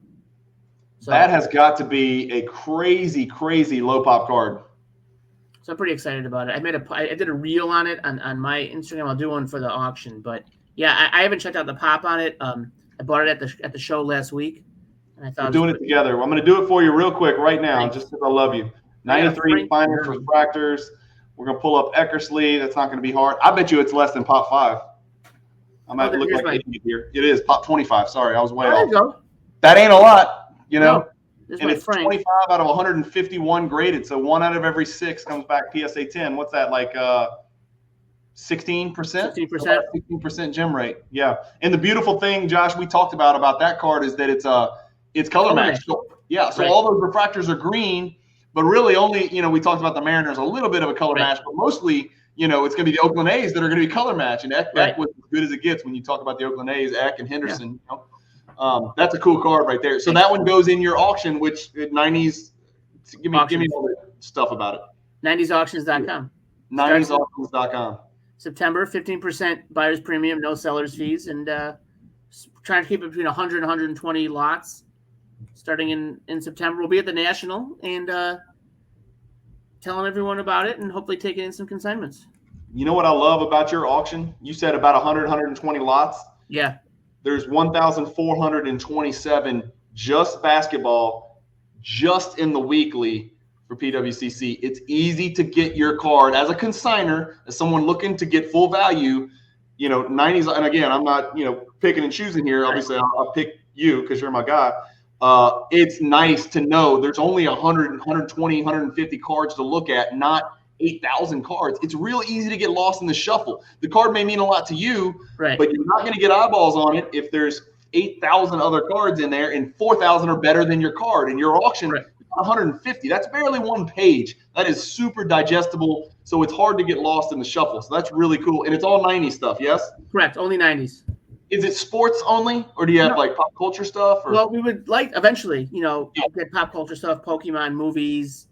So, that has got to be a crazy, crazy low pop card. So I'm pretty excited about it. I did a reel on it on my Instagram. I'll do one for the auction, but yeah, I haven't checked out the pop on it. I bought it at the show last week, and I thought we're doing it together. I'm going to do it for you real quick right now, Thanks. Just because I love you. 93 Finest refractors. We're going to pull up Eckersley. That's not going to be hard. I bet you it's less than pop 5. I might look like an idiot here. It is pop 25. Sorry, I was way off. There you go. That ain't a lot. No, and it's 25 out of 151 graded, so 1 out of every 6 comes back PSA 10. What's that, like 16%? 16% gem rate. Yeah. And the beautiful thing, Josh, we talked about that card is that it's color matched. So, yeah, so all those refractors are green, but really only, we talked about the Mariners, a little bit of a color match, but mostly, it's going to be the Oakland A's that are going to be color match. And Eck was as good as it gets when you talk about the Oakland A's, Eck and Henderson, that's a cool card right there. So that one goes in your auction, which 90s. Give me all the stuff about it. 90sauctions.com. 90sauctions.com. September, 15% buyer's premium, no seller's fees, and trying to keep it between 100 and 120 lots. Starting in September, we'll be at the National and telling everyone about it, and hopefully taking in some consignments. You know what I love about your auction? You said about 100, 120 lots. Yeah. There's 1,427 just basketball, just in the weekly for PWCC. It's easy to get your card as a consigner, as someone looking to get full value. 90s, and again, I'm not picking and choosing here. Obviously, I'll pick you because you're my guy. It's nice to know there's only 100, 120, 150 cards to look at, not 8,000 cards. It's real easy to get lost in the shuffle. The card may mean a lot to you, right, but you're not going to get eyeballs on it if there's 8,000 other cards in there and 4,000 are better than your card. And your auction, right, 150. That's barely one page. That is super digestible, so it's hard to get lost in the shuffle. So that's really cool. And it's all 90s stuff, yes? Correct, only 90s. Is it sports only, or do you have like pop culture stuff? Or? Well, we would like eventually, get pop culture stuff, Pokemon, movies,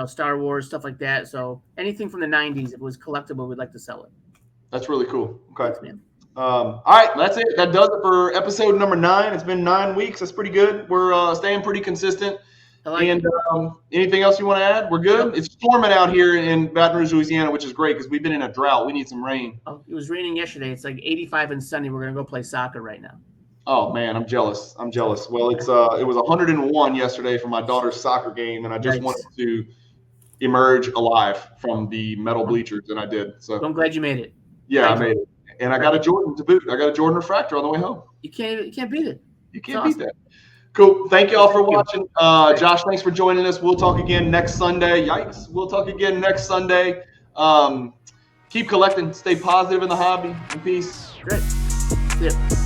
Star Wars, stuff like that. So anything from the 90s, if it was collectible, we'd like to sell it. That's really cool. Okay. Thanks, man. All right, that's it. That does it for episode number 9. It's been 9 weeks. That's pretty good. We're staying pretty consistent. I like And it. anything else you want to add? We're good. It's storming out here in Baton Rouge, Louisiana, which is great because we've been in a drought. We need some rain. Oh, it was raining yesterday. It's like 85 and sunny. We're gonna go play soccer right now. Oh man, I'm jealous. I'm jealous. Well, it was 101 yesterday for my daughter's soccer game, and I just wanted to emerge alive from the metal bleachers, and I did. So I'm glad you made it. Yeah, I made it, and I got a Jordan to boot. I got a Jordan refractor on the way home. You can't beat it. You can't beat that. Cool. Thank you all for watching. Josh, thanks for joining us. We'll talk again next Sunday. Yikes. We'll talk again next Sunday. Keep collecting. Stay positive in the hobby. And peace. Great. Yeah.